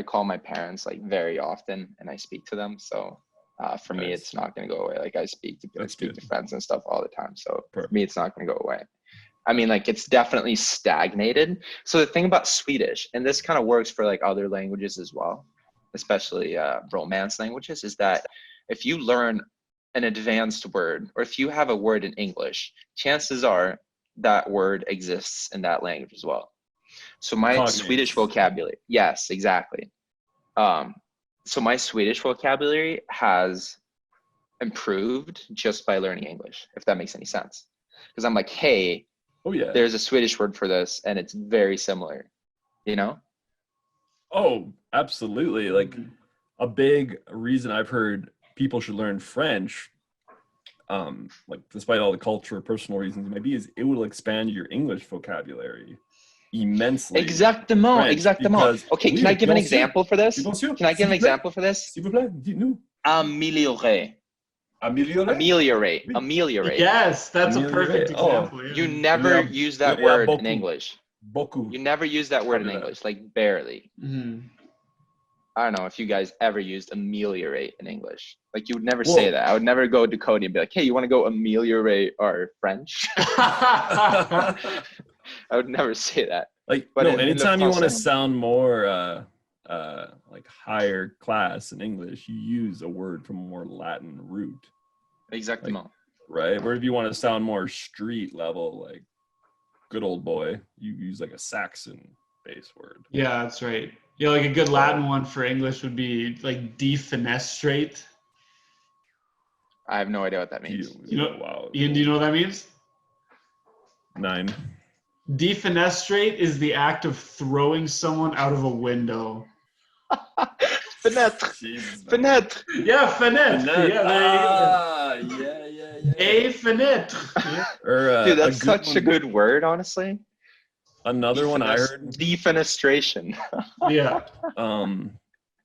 call my parents like very often, and I speak to them. So. For me, it's not going to go away. Like I speak to friends and stuff all the time. So for me, it's not going to go away. I mean, like it's definitely stagnated. So the thing about Swedish, and this kind of works for like other languages as well, especially Romance languages, is that if you learn an advanced word, or if you have a word in English, chances are that word exists in that language as well. So my Swedish vocabulary, yes, exactly. So my Swedish vocabulary has improved just by learning English, if that makes any sense. Because I'm like, hey, there's a Swedish word for this, and it's very similar, you know? Oh, absolutely. Like a big reason I've heard people should learn French, like despite all the cultural, personal reasons it might be, is it will expand your English vocabulary immensely. Exactement. Okay, can I give an example for this? Can I give an example for this? S'il vous plaît, dites-nous. Améliorer. Yes, that's a perfect example. Yeah. You never use that word in English. You never use that word in English, like barely. Mm-hmm. I don't know if you guys ever used ameliorate in English. Like you would never say that. I would never go to Cody and be like, hey, you want to go ameliorate our French? I would never say that. Like, but no, anytime you want to sound more like higher class in English, you use a word from a more Latin root. Exactement. Like, right? Where if you want to sound more street level, like good old boy, you use like a Saxon base word. Yeah, that's right. Yeah, like a good Latin one for English would be like defenestrate. I have no idea what that means. Ian, do you know what that means? 9. Defenestrate is the act of throwing someone out of a window. Fenêtre. Yeah, fenêtre. Yeah, yeah. A Définite. Or, dude, that's such a good word, honestly. Another one I heard. Defenestration. Yeah.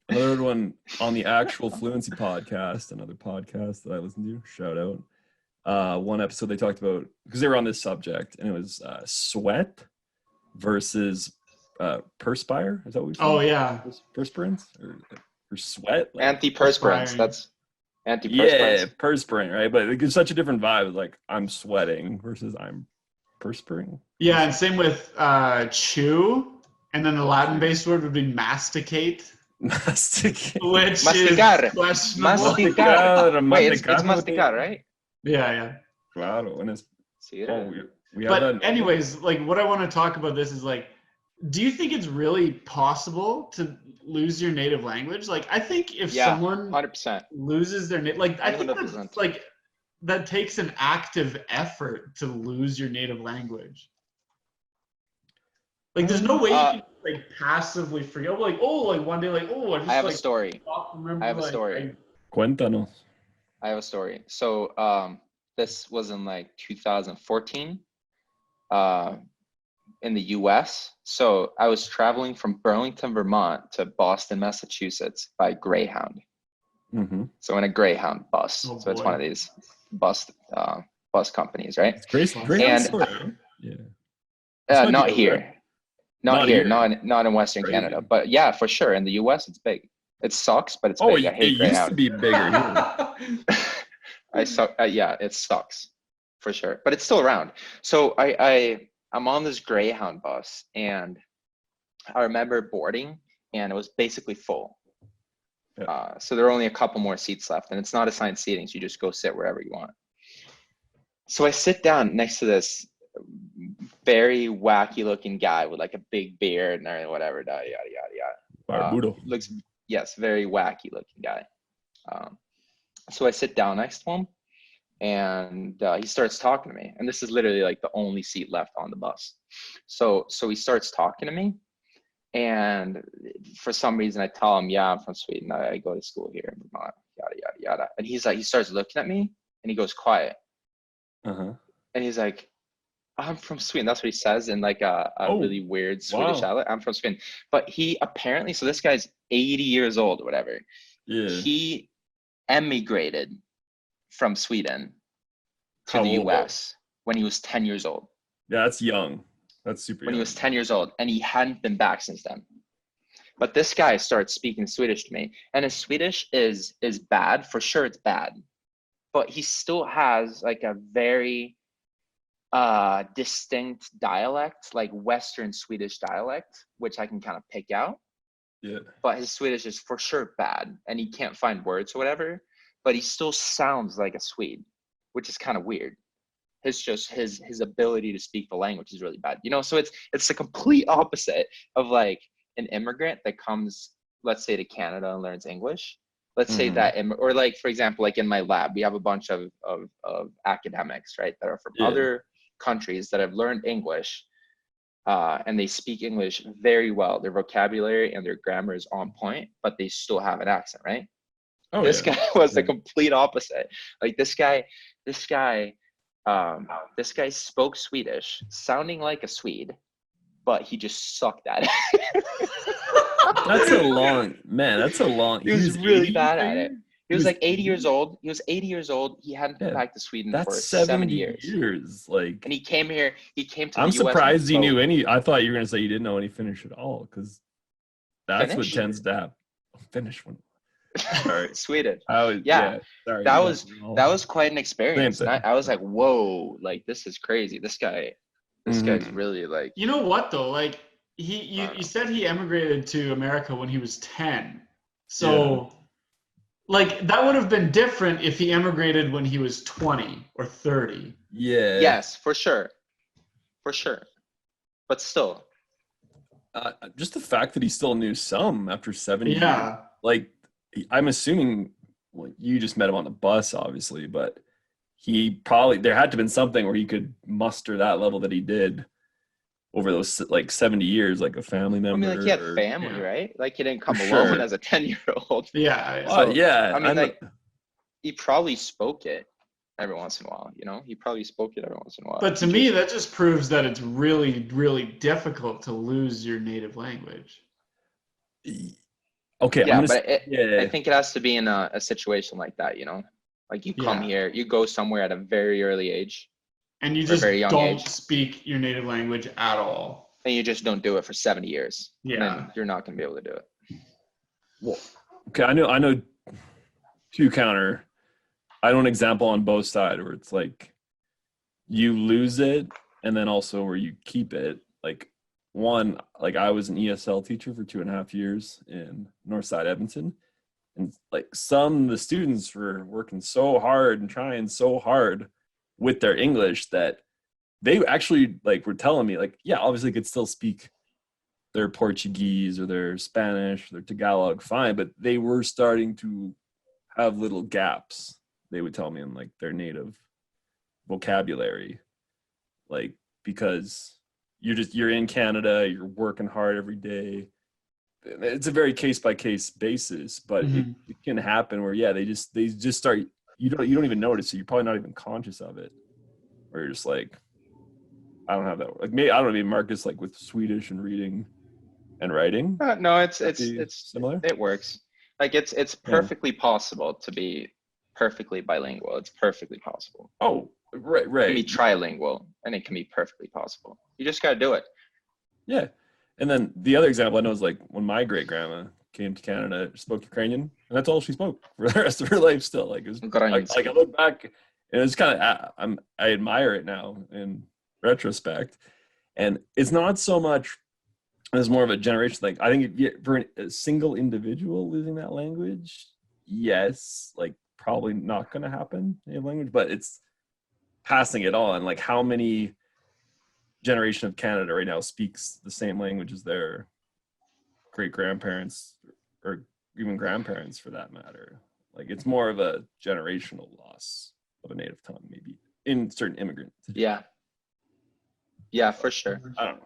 Another one on the Actual Fluency podcast, another podcast that I listen to. Shout out. One episode they talked about, because they were on this subject, and it was sweat versus perspire. Is that what we said? Oh yeah. Perspirance or sweat. Like, antiperspirance. That's antiperspirance. Yeah, perspiring, right? But it's such a different vibe. Like I'm sweating versus I'm perspiring. Yeah, and same with chew, and then the Latin-based word would be masticate. Masticate. Which masticar. is questionable. Masticar. Wait, it's masticar, right? Yeah. Claro, and it's. We have but that. anyways, like what I want to talk about this is like, do you think it's really possible to lose your native language? Like, I think if someone 100% loses their native, like, I think 100%. that's, like, that takes an active effort to lose your native language. Like, there's no way you can like passively forget. Like, like one day, like, I just I have like, a story. I have a story. Cuéntanos. I have a story. So, this was in like 2014. In the US. So I was traveling from Burlington, Vermont to Boston, Massachusetts by Greyhound. Mm-hmm. So in a Greyhound bus. So it's one of these bus companies, right? It's great. Not here. Not here. Not in Western Canada. But yeah, for sure. In the US, it's big. It sucks, but it's big. I hate Greyhound. It used to be bigger here. Yeah, it sucks for sure. But it's still around. So I'm on this Greyhound bus, and I remember boarding, and it was basically full. Yeah. So there are only a couple more seats left, and it's not assigned seating, so you just go sit wherever you want. So I sit down next to this very wacky looking guy with like a big beard and whatever, yada, yada, yada. Barbudo. Very wacky looking guy. So I sit down next to him, and he starts talking to me, and this is literally like the only seat left on the bus. So he starts talking to me, and for some reason I tell him, yeah, I'm from Sweden, I go to school here in Vermont, yada yada yada. And he's like, he starts looking at me, and he goes quiet. And he's like, I'm from Sweden. That's what he says in like a really weird Swedish dialect. I'm from Sweden. But he apparently, so this guy's 80 years old or whatever. Yeah. He emigrated from Sweden to the US when he was 10 years old. Yeah, that's young. That's super young. When he was 10 years old, and he hadn't been back since then. But this guy starts speaking Swedish to me, and his Swedish is bad. For sure it's bad. But he still has like a very distinct dialect, like Western Swedish dialect, which I can kind of pick out. Yeah. But his Swedish is for sure bad, and he can't find words or whatever. But he still sounds like a Swede, which is kind of weird. His ability to speak the language is really bad, so it's the complete opposite of like an immigrant that comes, let's say, to Canada and learns English. Let's say that, or like, for example, like in my lab, we have a bunch of academics, right, that are from other countries that have learned English, and they speak English very well. Their vocabulary and their grammar is on point, but they still have an accent, right? This guy was the complete opposite. Like this guy spoke Swedish, sounding like a Swede, but he just sucked at it. That's a long. He was really bad at it. He was like 80 years old. He was 80 years old. He hadn't been back to Sweden for 70 years. Like, and he came here. He came to. I'm surprised he knew any. I thought you were gonna say you didn't know any Finnish at all, because that's what tends to happen. Finnish one. Sorry. Sweden. Sorry, that was quite an experience. And I was like, whoa, like this is crazy. This guy's really like. You know what though? Like you said he emigrated to America when he was 10. So like that would have been different if he emigrated when he was 20 or 30. Yeah. Yes, for sure. But still. Just the fact that he still knew some after 70 years. Like, I'm assuming, well, you just met him on the bus, obviously, but there had to have been something where he could muster that level that he did over those like 70 years, like a family member. I mean, like he had family, right? Like he didn't come alone as a 10-year-old. Yeah. So, I mean, like he probably spoke it, every once in a while, you know? He probably spoke it every once in a while. But to me, that just proves that it's really, really difficult to lose your native language. Okay, yeah, I think it has to be in a situation like that, you know? Like you come here, you go somewhere at a very early age. And you just don't speak your native language at all. And you just don't do it for 70 years. Yeah. Then you're not going to be able to do it. Well, okay, I know to counter, I know an example on both sides where it's like you lose it and then also where you keep it. Like one, like I was an ESL teacher for 2.5 years in Northside Edmonton. And like some of the students were working so hard and trying so hard with their English that they actually like were telling me like, yeah, obviously could still speak their Portuguese or their Spanish, their Tagalog, fine, but they were starting to have little gaps, they would tell me, in like their native vocabulary. Like, because you're in Canada, you're working hard every day. It's a very case by case basis, but it can happen where they just start, you don't even notice it. You're probably not even conscious of it. Or you're just like, I don't have that. Like maybe I don't know, maybe Marcus, like with Swedish and reading and writing. No, it's similar. It works. Like it's perfectly possible to be perfectly bilingual. It's perfectly possible. Oh, right. It can be trilingual, and it can be perfectly possible. You just got to do it. Yeah. And then the other example I know is like when my great grandma came to Canada, spoke Ukrainian, and that's all she spoke for the rest of her life. Still, like it was like I look back, and it's kind of I admire it now in retrospect, and it's not so much as more of a generation thing. I think for a single individual losing that language, yes, like probably not going to happen in language, but it's passing it on. Like how many generation of Canada right now speaks the same language as their great grandparents or even grandparents for that matter. Like it's more of a generational loss of a native tongue, maybe in certain immigrant situations. Yeah, for sure. I don't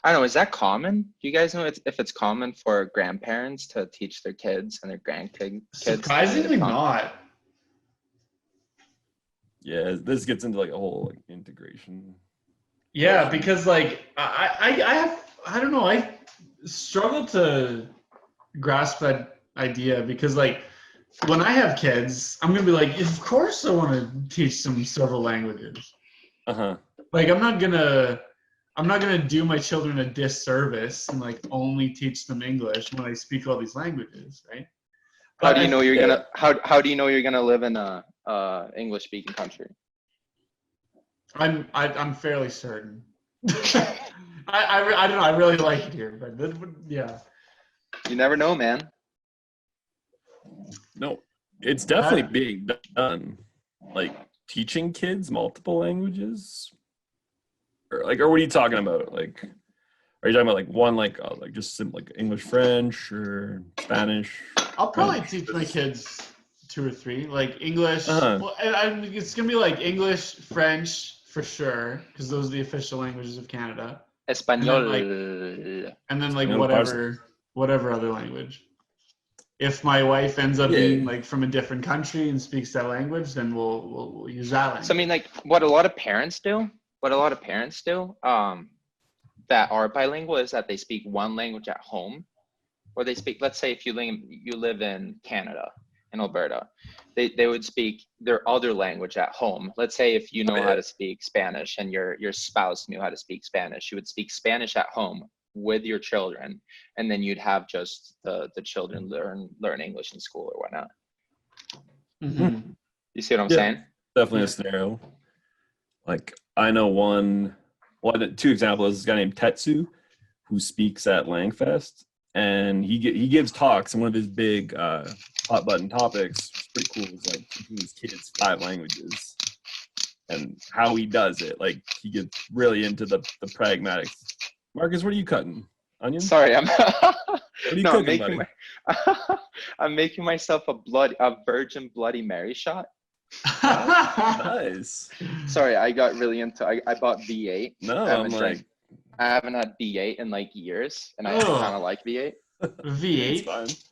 know. Is that common? Do you guys know if it's common for grandparents to teach their kids and their grandkids? Surprisingly not. Yeah, this gets into like a whole like integration. Yeah, because like I don't know, I struggle to grasp that idea because like when I have kids, I'm gonna be like, of course I want to teach them several languages. Like I'm not gonna do my children a disservice and like only teach them English when I speak all these languages, right? How do you know you're gonna live in a English speaking country? I'm fairly certain. I don't know. I really like it here, but yeah. You never know, man. No, it's definitely being done. Like teaching kids multiple languages, or what are you talking about? Like, are you talking about like one like just simple like English, French, or Spanish? I'll probably teach my kids 2 or 3, like English. Well, it's gonna be like English, French for sure, because those are the official languages of Canada. Español. And then like whatever other language. If my wife ends up being like from a different country and speaks that language, then we'll use that language. So I mean, like what a lot of parents do that are bilingual is that they speak one language at home, or they speak, let's say if you live in Canada, in Alberta, they would speak their other language at home. Let's say if you know how to speak Spanish and your spouse knew how to speak Spanish, you would speak Spanish at home with your children, and then you'd have just the children learn English in school or whatnot. Mm-hmm. You see what I'm saying? Definitely a scenario. Like I know two examples. This guy named Tetsu, who speaks at Langfest, and he gives talks, and one of his big hot button topics, which is pretty cool, is like teaching his kids 5 languages and how he does it. Like he gets really into the pragmatics. Marcus, what are you cutting? Onions? Sorry, I'm cooking, buddy? I'm making myself a virgin Bloody Mary shot. Nice. Sorry, I got really into. I bought V8. No, I haven't had V8 in like years, and I kind of like V8. V8.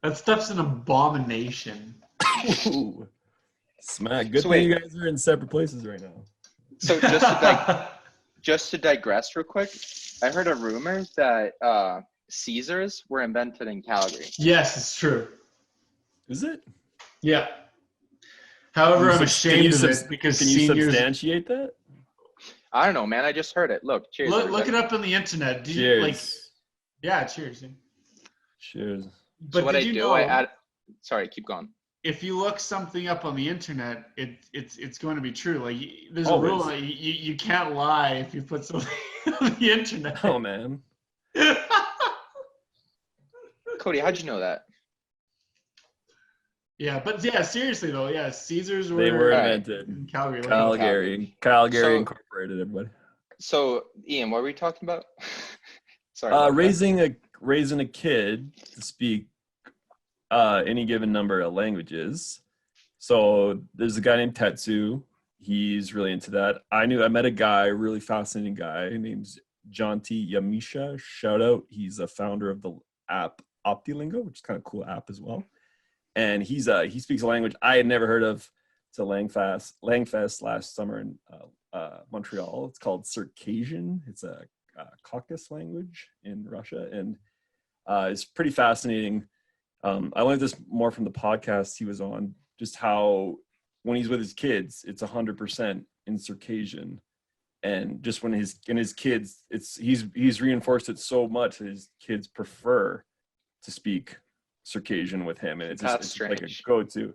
That stuff's an abomination. Ooh. Smack. Good thing you guys are in separate places right now. So just to digress real quick, I heard a rumor that Caesars were invented in Calgary. Yes, it's true. Is it? Yeah. However, I'm ashamed of it because can you substantiate that? I don't know, man. I just heard it. Look, cheers. Look it up on the internet. Cheers. Cheers. Cheers. But so what I do, I add. Sorry, keep going. If you look something up on the internet, it's going to be true. Like there's a rule that you can't lie if you put something on the internet. Oh man. Cody, how'd you know that? Yeah, but seriously though, Caesars were invented in Calgary. Calgary Incorporated, everybody. So, Ian, what were we talking about? Sorry. Raising a kid to speak any given number of languages. So there's a guy named Tetsu. He's really into that. I met a guy, really fascinating guy, named Jonty Yamisha. Shout out. He's a founder of the app Optilingo, which is kind of a cool app as well. And he speaks a language I had never heard of. It's a Langfest last summer in Montreal. It's called Circassian. It's a Caucasus language in Russia, and it's pretty fascinating. I learned this more from the podcast he was on, just how when he's with his kids, it's 100% in Circassian, and just when his kids, he's reinforced it so much that his kids prefer to speak Circassian with him, and it's like a go-to.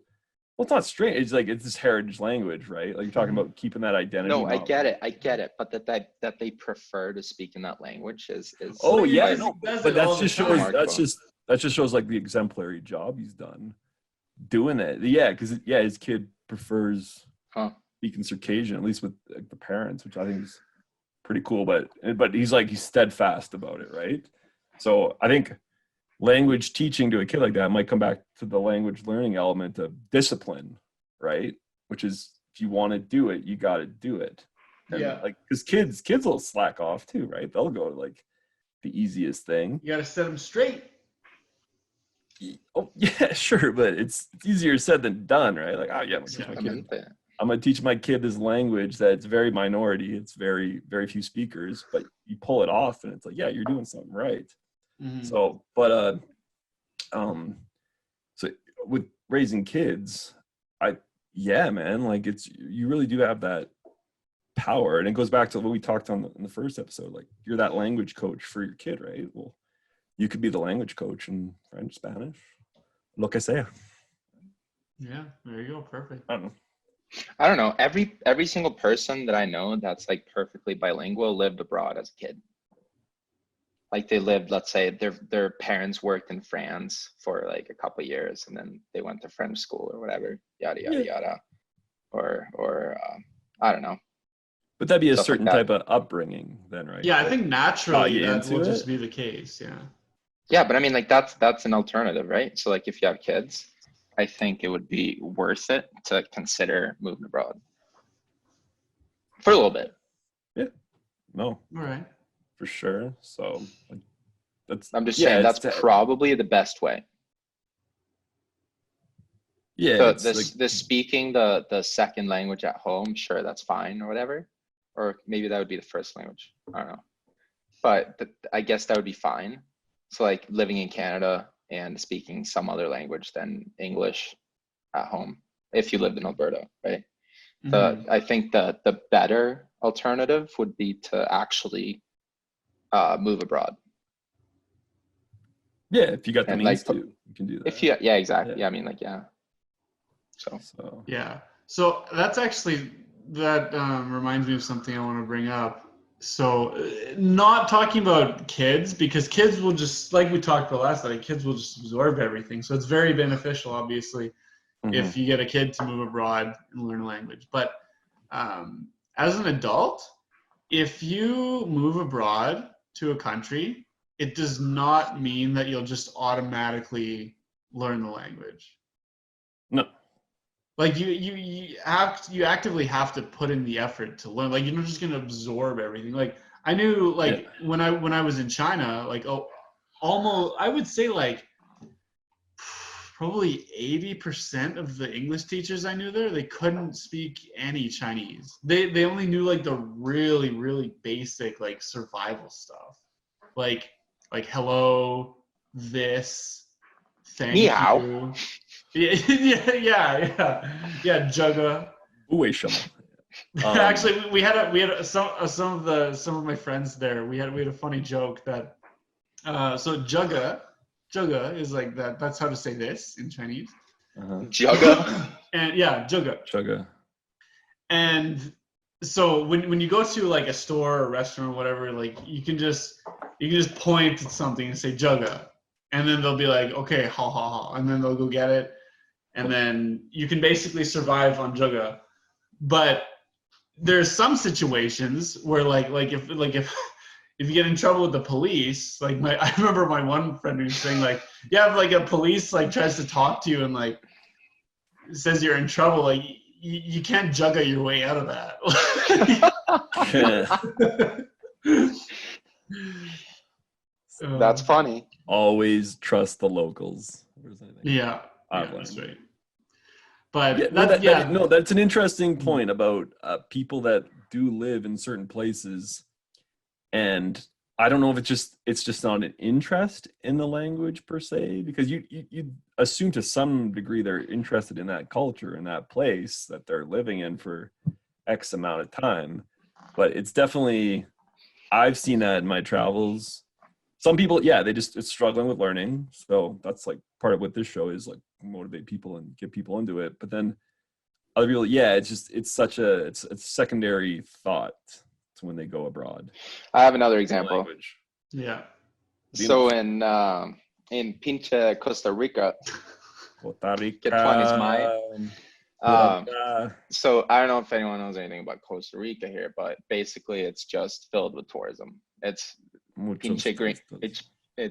Well, it's not strange. It's like it's this heritage language, right? Like you're talking about keeping that identity. No, I get it. But that they prefer to speak in that language is. Oh yeah, no, but that just shows like the exemplary job he's done doing it. Yeah, because his kid prefers speaking Circassian, at least with the parents, which I think is pretty cool. But he's steadfast about it, right? So I think language teaching to a kid like that might come back to the language learning element of discipline, right? Which is, if you want to do it, you got to do it. And because kids will slack off too, right? They'll go to like the easiest thing. You got to set them straight. Oh yeah, sure, but it's easier said than done, right? Like, I'm gonna teach my kid this language that's very minority. It's very, very few speakers, but you pull it off, and it's like, yeah, you're doing something right. Mm-hmm. So, but so with raising kids, man, like you really do have that power, and it goes back to what we talked on in the first episode. Like you're that language coach for your kid, right? Well, you could be the language coach in French, Spanish, lo que sea. Yeah, there you go. Perfect. I don't know. Every single person that I know that's like perfectly bilingual lived abroad as a kid. Like they lived, let's say their parents worked in France for like a couple of years, and then they went to French school or whatever, yada yada yada, or I don't know. But that'd be a certain type of upbringing, then, right? Yeah, I think naturally that will just be the case. Yeah. Yeah, but I mean, like that's an alternative, right? So like if you have kids, I think it would be worth it to consider moving abroad for a little bit. Yeah. No. All right. For sure. So I'm just saying that's probably the best way. Yeah. So the speaking the second language at home, sure, that's fine or whatever. Or maybe that would be the first language. I don't know. But I guess that would be fine. So like living in Canada and speaking some other language than English at home, if you lived in Alberta, right? Mm-hmm. I think the better alternative would be to actually move abroad. Yeah, if you got the means to, you can do that. Exactly. Yeah, I mean, like, yeah. So yeah. So that's actually that reminds me of something I want to bring up. So not talking about kids, because kids will just, like we talked about last night, kids will just absorb everything. So it's very beneficial, obviously, if you get a kid to move abroad and learn a language. But as an adult, if you move abroad to a country, it does not mean that you'll just automatically learn the language. No. Like you actively have to put in the effort to learn. Like you're not just gonna absorb everything. Like I knew, like when I was in China, like almost I would say like probably 80% of the English teachers I knew there, they couldn't speak any Chinese. They only knew like the really, really basic like survival stuff. Like hello, this, thank Ni hao. you. Yeah, Jugga. Actually, we had some of my friends there. We had a funny joke that so Jugga is like that. That's how to say this in Chinese. Jugga. And yeah, Jugga. And so when you go to like a store or restaurant or whatever, like you can just point at something and say Jugga, and then they'll be like, okay, ha ha ha, and then they'll go get it, and then you can basically survive on Jugga. But there's some situations where like if you get in trouble with the police, like I remember my one friend who was saying like, yeah, if like a police like tries to talk to you and like says you're in trouble, like you can't Jugga your way out of that. That's funny. Always trust the locals. Yeah, that's right. But that's an interesting point about people that do live in certain places, and I don't know if it's just not an interest in the language per se, because you assume to some degree they're interested in that culture in that place that they're living in for X amount of time, but it's definitely, I've seen that in my travels. Some people, it's struggling with learning, so that's like part of what this show is, like motivate people and get people into it. But then other people, it's a secondary thought to when they go abroad. I have another example. Language. Yeah. So in pinche Costa Rica, get 20 is mine. So I don't know if anyone knows anything about Costa Rica here, but basically it's just filled with tourism. It's pinche gringos. Hey,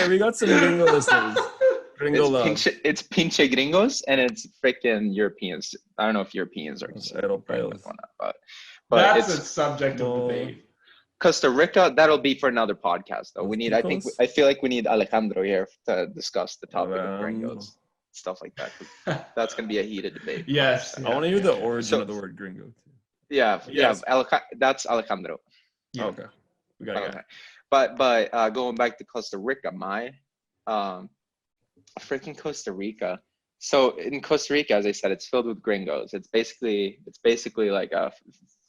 we got some gringo listeners. It's pinche gringos, and it's freaking Europeans. I don't know if Europeans are but that's a subject of debate. Costa Rica, that'll be for another podcast though. I feel like we need Alejandro here to discuss the topic of gringos, stuff like that. That's gonna be a heated debate. Yes. I want to hear the origin of the word gringo too. Yeah. That's Alejandro. Yeah. Okay. We got it. But going back to Costa Rica, freaking Costa Rica. So in Costa Rica, as I said, it's filled with gringos. It's basically like a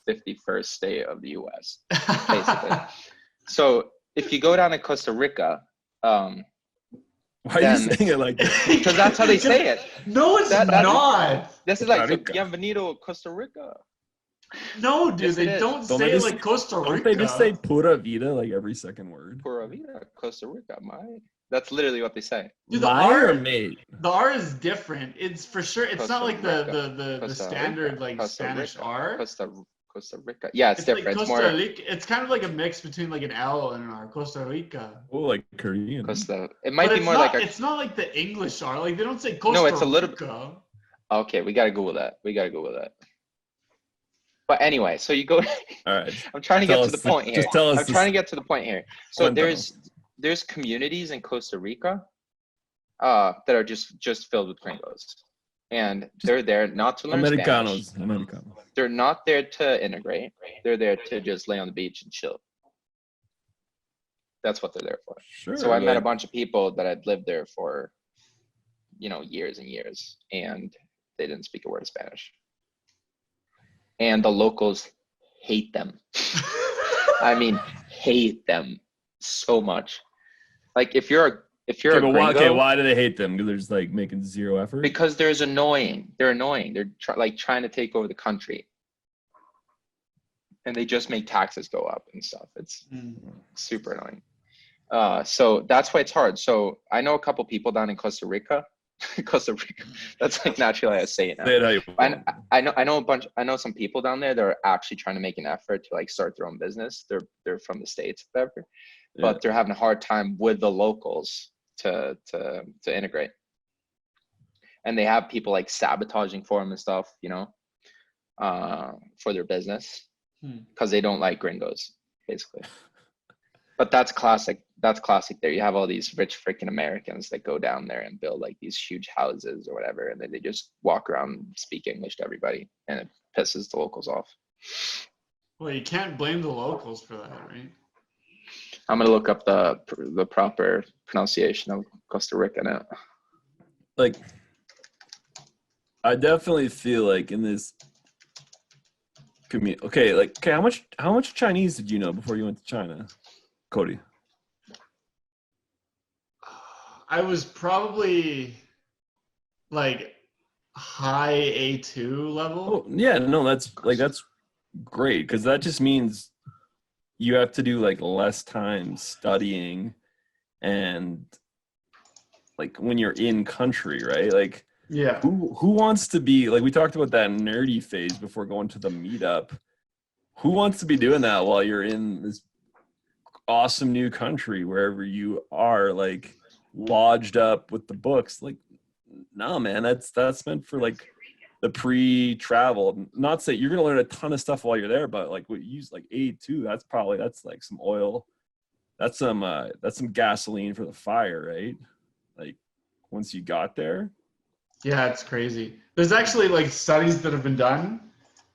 51st state of the U.S. basically. So if you go down to Costa Rica, why are you saying it like that? Because that's how they say it. No, it's not. This is like Bienvenido Costa Rica. No, dude, they don't say it like Costa Rica. Don't they just say pura vida like every second word? Pura vida, Costa Rica, That's literally what they say. Dude, the R is different. It's for sure. It's Costa not like the standard like Costa Spanish Rica. R. Costa Rica. Yeah, it's different. Like it's more. It's kind of like a mix between like an L and an R. Costa Rica. Oh, like Korean. It might be more like a. It's not like the English R. Like they don't say Costa Rica. No, it's a little. Okay, we gotta Google that. But anyway, so you go. All right. I'm trying to get to the point here. Just tell us. I'm trying to get to the point here. So there's communities in Costa Rica that are just filled with gringos, and they're there not to learn Spanish. Americanos. They're not there to integrate. They're there to just lay on the beach and chill. That's what they're there for. Sure. So I met a bunch of people that had lived there for, years and years, and they didn't speak a word of Spanish. And the locals hate them. I mean, hate them so much. Like if you're a gringo, why do they hate them? Because they're just like making zero effort. Because they're annoying. They're trying to take over the country, and they just make taxes go up and stuff. It's super annoying. So that's why it's hard. So I know a couple people down in Costa Rica. That's like naturally I say it now. I know some people down there that are actually trying to make an effort to like start their own business. They're from the States, whatever, but they're having a hard time with the locals to integrate, and they have people like sabotaging for them and stuff, for their business because they don't like gringos, basically. But that's classic that's classic there. You have all these rich freaking Americans that go down there and build like these huge houses or whatever, and then they just walk around and speak English to everybody, and it pisses the locals off. Well, you can't blame the locals for that, right? I'm gonna look up the proper pronunciation of Costa Rica now. Like, I definitely feel like in this community. Okay, how much Chinese did you know before you went to China, Cody? I was probably like high A2 level. Oh, yeah, no, that's great, because that just means you have to do like less time studying, and like when you're in country, right? Like, yeah, who wants to be like, we talked about that nerdy phase before going to the meetup. Who wants to be doing that while you're in this awesome new country, wherever you are, like lodged up with the books? Like, no, man, that's meant for like the pre-travel. Not say you're gonna learn a ton of stuff while you're there, but like what you use like A2, that's like some oil, that's some gasoline for the fire, right? Like once you got there. Yeah, it's crazy. There's actually like studies that have been done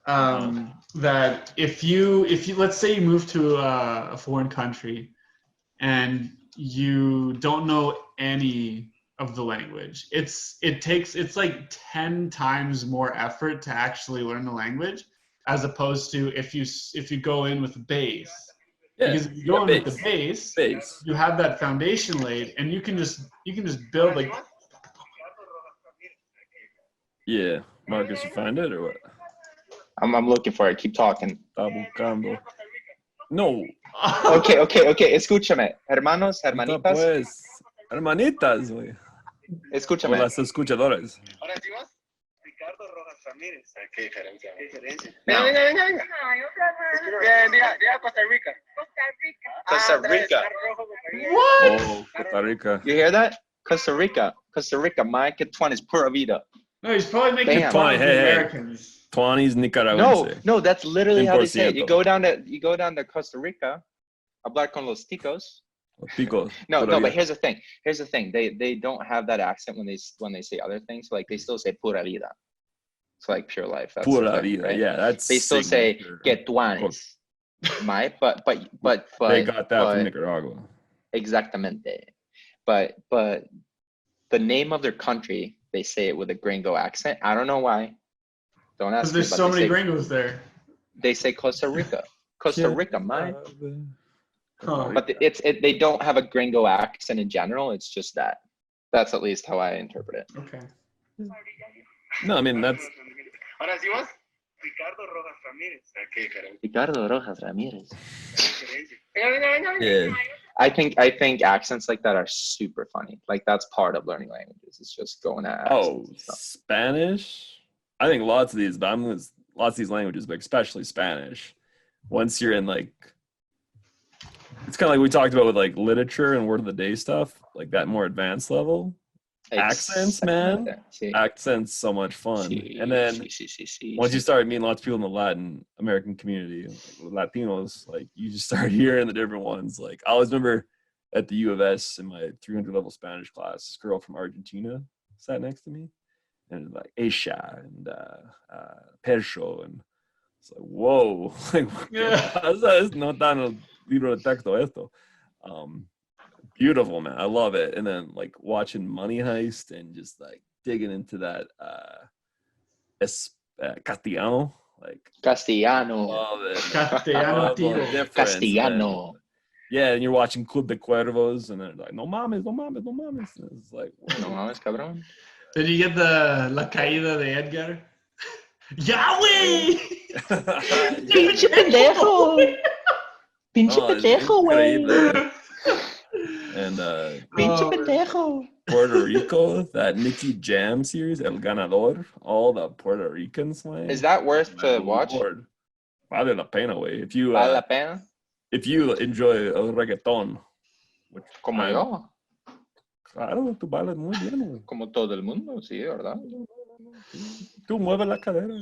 that if you let's say you move to a foreign country and you don't know any of the language, it's like 10 times more effort to actually learn the language as opposed to if you go in with a base. Yeah, because if you go in with the base, you have that foundation laid, and you can just build like. Yeah, Marcus, you find it or what? I'm looking for it. Keep talking. No. Okay. Escúchame. Hermanos, hermanitas. Pues, hermanitas, güey. Escúchame. O las escuchadoras. Ahora sí vas. Ricardo Rojas Ramírez. ¿Qué diferencia? No. Venga. Diga Costa Rica. Costa Rica. What? Oh, Costa Rica. You hear that? Costa Rica. Mike, que tuan is pura vida. No, he's probably making fun of the Americans. 20s Nicaragüense. No, that's literally how they say it. You go down to Costa Rica, hablar con los ticos. Picos. No, but here's the thing. They don't have that accent when they say other things. Like they still say pura vida. It's like pure life. That's pura vida. Right? Yeah, that's. They still say que tuanes. My, but they got that from Nicaragua. Exactamente. But the name of their country, they say it with a gringo accent. I don't know why. Don't ask me. Because there's so many gringos there. They say Costa Rica. Costa Rica, man. Huh. But they don't have a gringo accent in general. It's just that. That's at least how I interpret it. Okay. No, I mean that's. Ahora sí vas. Ricardo Rojas Ramírez. Yeah. I think accents like that are super funny. Like that's part of learning languages. It's just going at. Oh, Spanish. I think lots of these languages, but especially Spanish. Once you're in like, it's kind of like we talked about with like literature and word of the day stuff, like that more advanced level. Accents, man. Sí. Accents, so much fun. Sí, and then once you start meeting lots of people in the Latin American community, like Latinos, like you just start hearing the different ones. Like I always remember at the U of S in my 300 level Spanish class, this girl from Argentina sat next to me, and like Aisha and Percho, and it's like, whoa, like no tan el libro de texto esto. Beautiful, man. I love it. And then like watching Money Heist and just like digging into that Castellano. Love it. Castellano. Yeah, and you're watching Club de Cuervos and they're like, no mames. And it's like, no mames, cabrón. Did you get the La Caída de Edgar? Yahweh! Pinche pendejo! Pinche pendejo, güey! And Pinche pendejo. Puerto Rico, that Nicky Jam series, El Ganador, all the Puerto Rican slang. Is that worth to watch? Lord. Vale la pena, güey. Vale la pena? If you enjoy el reggaeton. Como yo. Claro, tú bailas muy bien, güey. Como todo el mundo, sí, ¿verdad? Tú mueves la cadera.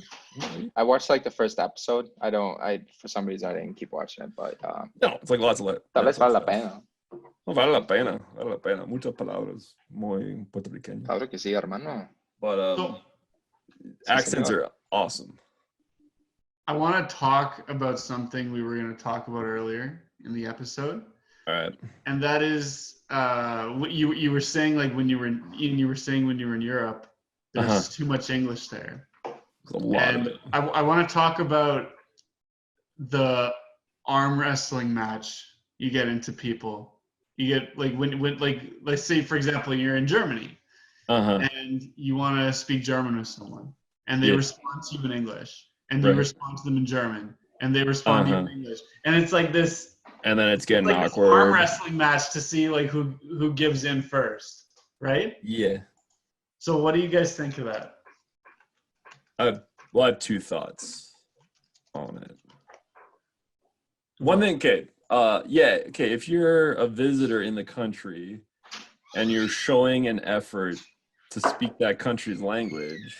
I watched like the first episode. For some reason I didn't keep watching it, but no, it's like lots of tal vez vale la pena. No, vale la pena. Muchas palabras. Muy puertorriqueño. Claro que sí, hermano. But accents are awesome. I want to talk about something we were going to talk about earlier in the episode. All right. And that is what you were saying, like when you were in Europe, there's too much English there. There's a lot of it. I want to talk about the arm wrestling match you get into people. You get like when like let's say for example you're in Germany and you want to speak German with someone and they respond to you in English and you respond to them in German and they respond to you in English and it's like this. And then it's getting like awkward. This arm wrestling match to see like who gives in first, right? Yeah. So what do you guys think of that? I have two thoughts on it. One thing, okay. If you're a visitor in the country and you're showing an effort to speak that country's language,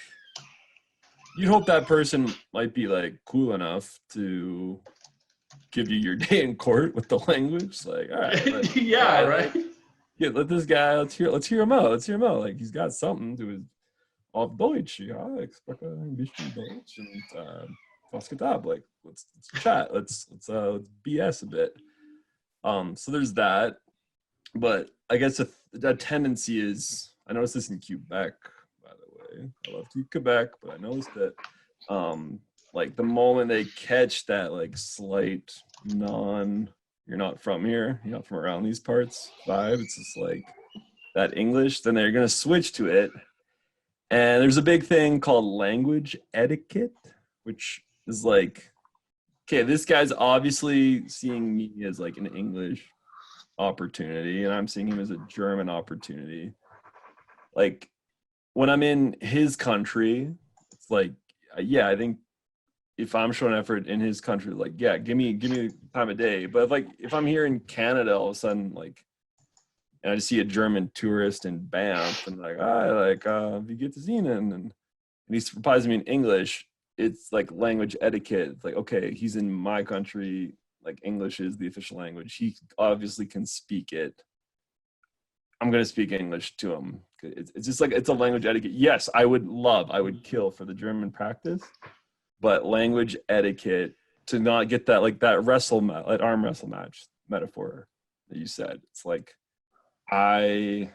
you'd hope that person might be like cool enough to give you your day in court with the language. Like, all right. Right. Yeah, let this guy, let's hear him out. Like, he's got something to his auf Deutsch. Ja, ich spreche ein bisschen Deutsch. And, was geht ab? Like, let's chat. Let's BS a bit. So there's that. But I guess a tendency is, I noticed this in Quebec, by the way. I love Quebec, but I noticed that like the moment they catch that like slight you're not from here, you're not from around these parts vibe, it's just like that English, then they're gonna switch to it. And there's a big thing called language etiquette, which is like, okay, this guy's obviously seeing me as like an English opportunity, and I'm seeing him as a German opportunity. Like when I'm in his country, it's like, I think if I'm showing effort in his country, like, give me time of day. But if I'm here in Canada, all of a sudden, like, and I just see a German tourist in Banff, and wie geht es Ihnen? And he replies to me in English. It's like language etiquette. It's like, okay, he's in my country. Like English is the official language. He obviously can speak it. I'm gonna speak English to him. It's just like, it's a language etiquette. Yes, I would kill for the German practice. But language etiquette, to not get that, like that arm wrestle match metaphor that you said. It's like, I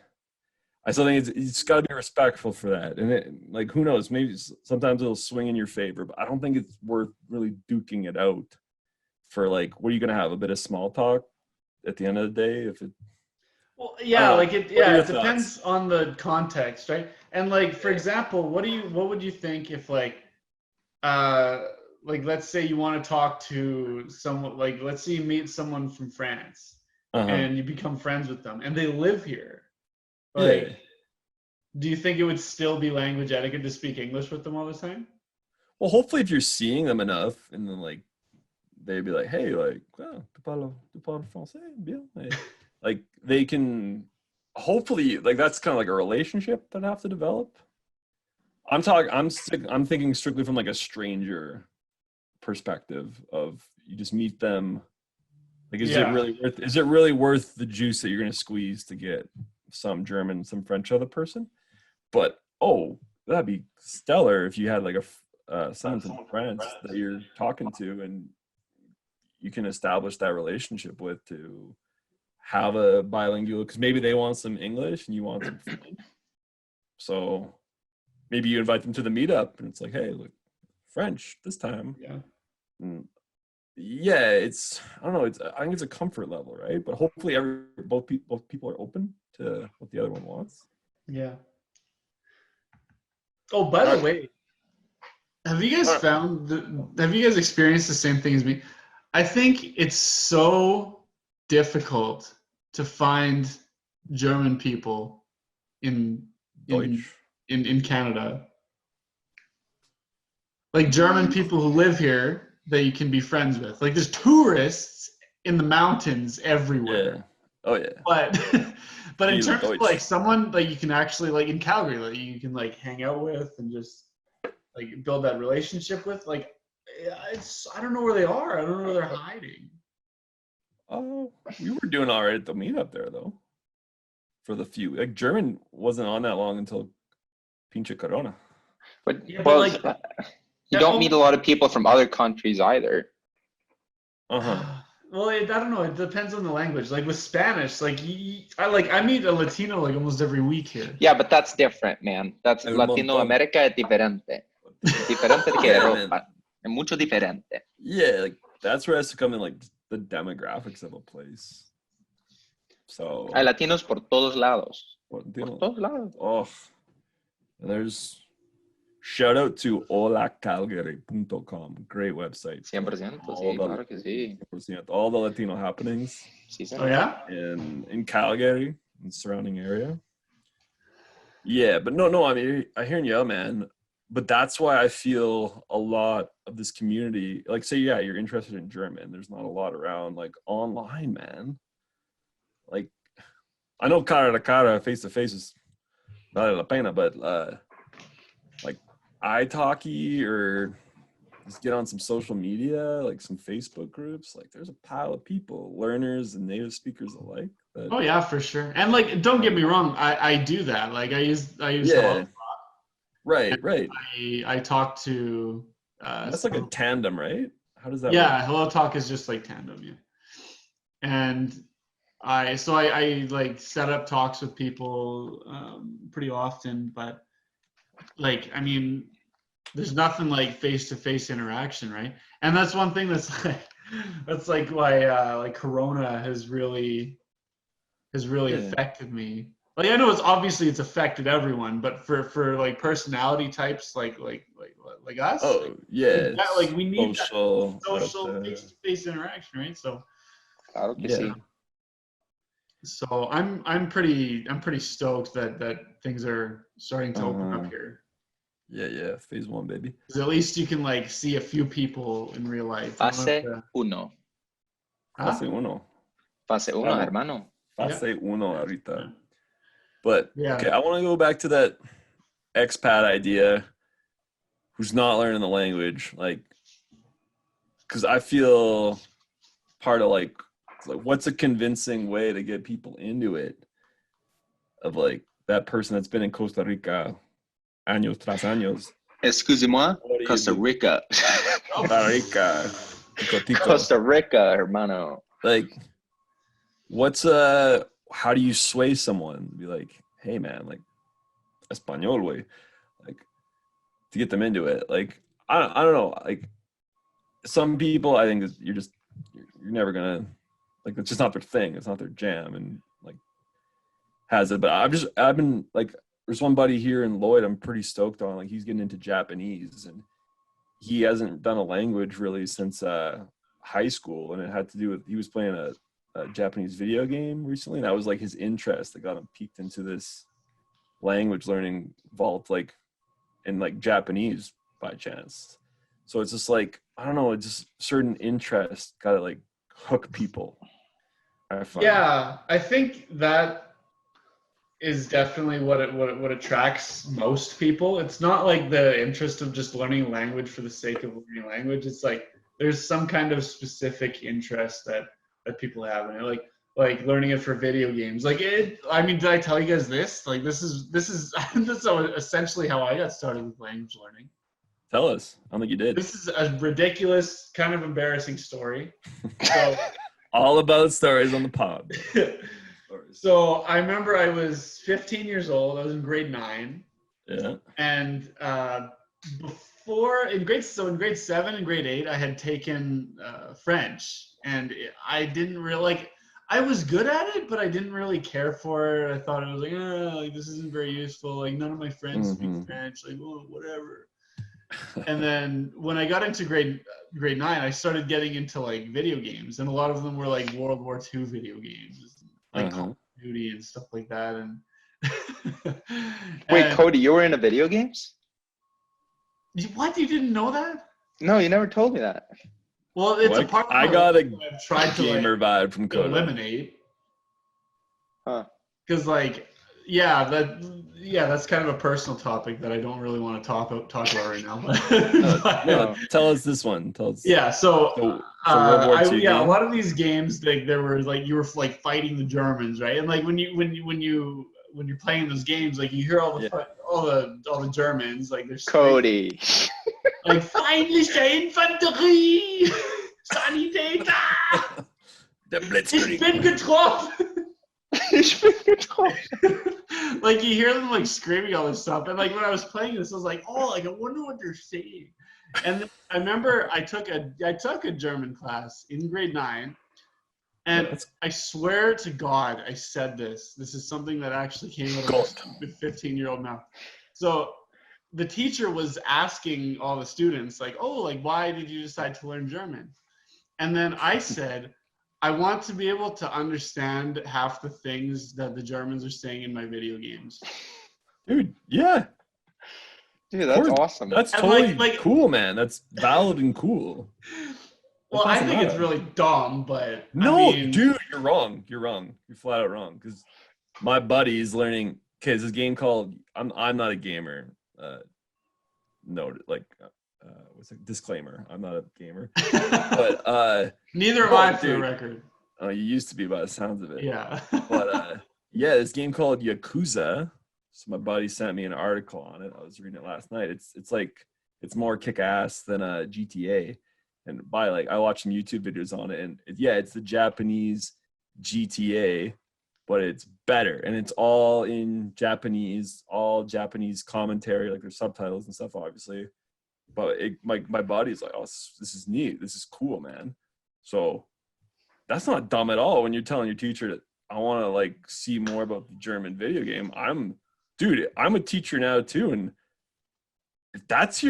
still think it's got to be respectful for that. And it, like, who knows, maybe sometimes it'll swing in your favor, but I don't think it's worth really duking it out for like, what are you going to have, a bit of small talk at the end of the day? If it, well, yeah, it depends on the context, right? And like, for example, what would you think if like let's say you want to talk to someone, like let's say you meet someone from France and you become friends with them and they live here. Like, do you think it would still be language etiquette to speak English with them all the time? Well, hopefully if you're seeing them enough and then like, they'd be like, hey, like, tu parles français? Bien. Like they can, hopefully, like that's kind of like a relationship that have to develop. I'm thinking strictly from like a stranger perspective of, you just meet them. Like, is it really worth the juice that you're going to squeeze to get some German, some French other person? But, that'd be stellar if you had like someone from France that you're talking to and you can establish that relationship with, to have a bilingual, because maybe they want some English and you want some French. So maybe you invite them to the meetup and it's like, hey, look, French this time. Yeah. And it's, I don't know, I think it's a comfort level, right? But hopefully both people are open to what the other one wants. Yeah. Oh, by the way, have you guys experienced the same thing as me? I think it's so difficult to find German people in Canada. Like German people who live here that you can be friends with. Like there's tourists in the mountains everywhere. Yeah. Oh yeah. But in terms of like someone like you can actually, like in Calgary, like you can like hang out with and just like build that relationship with, like I don't know where they are. I don't know where they're hiding. Oh, we were doing all right at the meetup there, though. For the few, like German wasn't on that long until pinche Corona. But, Yeah, well, like, you don't meet a lot of people from other countries either. Well, I don't know. It depends on the language. Like with Spanish, like I meet a Latino like almost every week here. Yeah, but that's different, man. That's Latino America es diferente. Diferente que Europa. Es mucho diferente. Yeah, like that's where it has to come in, like the demographics of a place. So Hay latinos por todos lados. Por todos lados. Oh, and there's shout out to holacalgary.com. Great website. 100%, sí, claro que sí. 100%, all the Latino happenings. Sí, oh yeah? In Calgary and surrounding area. Yeah, but no, I mean, I hear you, man. But that's why I feel a lot of this community, like say, yeah, you're interested in German. There's not a lot around like online, man. Like, I know cara to cara, face to face is vale la pena, but like italki or just get on some social media, like some Facebook groups. Like, there's a pile of people, learners and native speakers alike. Oh yeah, for sure. And like, don't get me wrong, I do that. Like, I use yeah. Right. I talk to. That's like a tandem, right? How does that? Yeah, work? Hello Talk is just like tandem, yeah. And I like set up talks with people pretty often, but like, I mean, there's nothing like face-to-face interaction, right? And that's one thing that's like why like Corona has really affected me. Like, I know it's affected everyone, but for like personality types like us, oh yeah, we need social face-to-face interaction, right? So claro que sí. So I'm pretty stoked that things are starting to open up here. Yeah, phase 1, baby. Because at least you can like see a few people in real life. Fase uno. Fase uno. Fase uno, hermano. Fase uno ahorita. But yeah. Okay, I want to go back to that expat idea who's not learning the language, like, because I feel part of like what's a convincing way to get people into it, of like that person that's been in Costa Rica años tras años. Excusez-moi, Costa Rica. Costa Rica. Costa Rica, hermano. Like, how do you sway someone to be like, hey man, like, español way, like, to get them into it? Like, I don't know, like, some people, I think you're never gonna, like, it's just not their thing, it's not their jam, and like has it. But I've been like, there's one buddy here in Lloyd I'm pretty stoked on, like, he's getting into Japanese, and he hasn't done a language really since high school, and it had to do with, he was playing a Japanese video game recently, and that was like his interest that got him peaked into this language learning vault, like in like Japanese by chance. So it's just like, I don't know, it's just certain interest gotta like hook people. Yeah, I think that is definitely what attracts most people. It's not like the interest of just learning a language for the sake of learning a language. It's like there's some kind of specific interest that people have in it, like learning it for video games. Like, I mean, did I tell you guys this? Like, this is essentially how I got started with language learning. Tell us. I don't think you did. This is a ridiculous, kind of embarrassing story. So, all about stories on the pod. So I remember I was 15 years old. I was in grade 9. Yeah. And in grade 7 and grade 8, I had taken French, and I didn't really like. I was good at it, but I didn't really care for it. I thought it was like, this isn't very useful. Like, none of my friends speak French. Like, well, whatever. And then when I got into grade 9, I started getting into like video games, and a lot of them were like World War II video games, like Call of Duty and stuff like that. And wait, Cody, you were into video games? What? You didn't know that? No, you never told me that. Well, it's a part of I got a I've tried gamer to like, vibe from Cody. eliminate. Huh. Because like that's kind of a personal topic that I don't really want to talk about right now. No, tell us this one. Tell us. Yeah, so World War II a lot of these games, like there were like you were like fighting the Germans, right? And like when you're playing those games, like you hear all the Germans, like there's Cody. Like feindliche Infanterie, Sanitäter. Der Blitzkrieg. Ich bin getroffen. Like you hear them like screaming all this stuff, and like when I was playing this, I was like, oh, like I wonder what they're saying. And I remember I took a German class in grade 9, and I swear to God, I said this. This is something that actually came out of my 15-year-old mouth. So the teacher was asking all the students, like, oh, like why did you decide to learn German? And then I said, I want to be able to understand half the things that the Germans are saying in my video games. Dude, yeah. Dude, that's awesome. That's totally cool, man. That's valid and cool. Well, I think it's really dumb, but no, dude, you're wrong. You're wrong. You're flat out wrong. Because my buddy is learning. Okay, there's this game called. I'm not a gamer. What's a disclaimer? I'm not a gamer. But neither am I, for the record. Oh, you used to be by the sounds of it. Yeah. But this game called Yakuza. So my buddy sent me an article on it. I was reading it last night. It's more kick-ass than a GTA. And I watched some YouTube videos on it, and it's the Japanese GTA, but it's better, and it's all in Japanese, all Japanese commentary, like there's subtitles and stuff, obviously. But my buddy's like, oh, this is neat, this is cool, man. So that's not dumb at all when you're telling your teacher that I want to like see more about the German video game. I'm a teacher now too, and if that's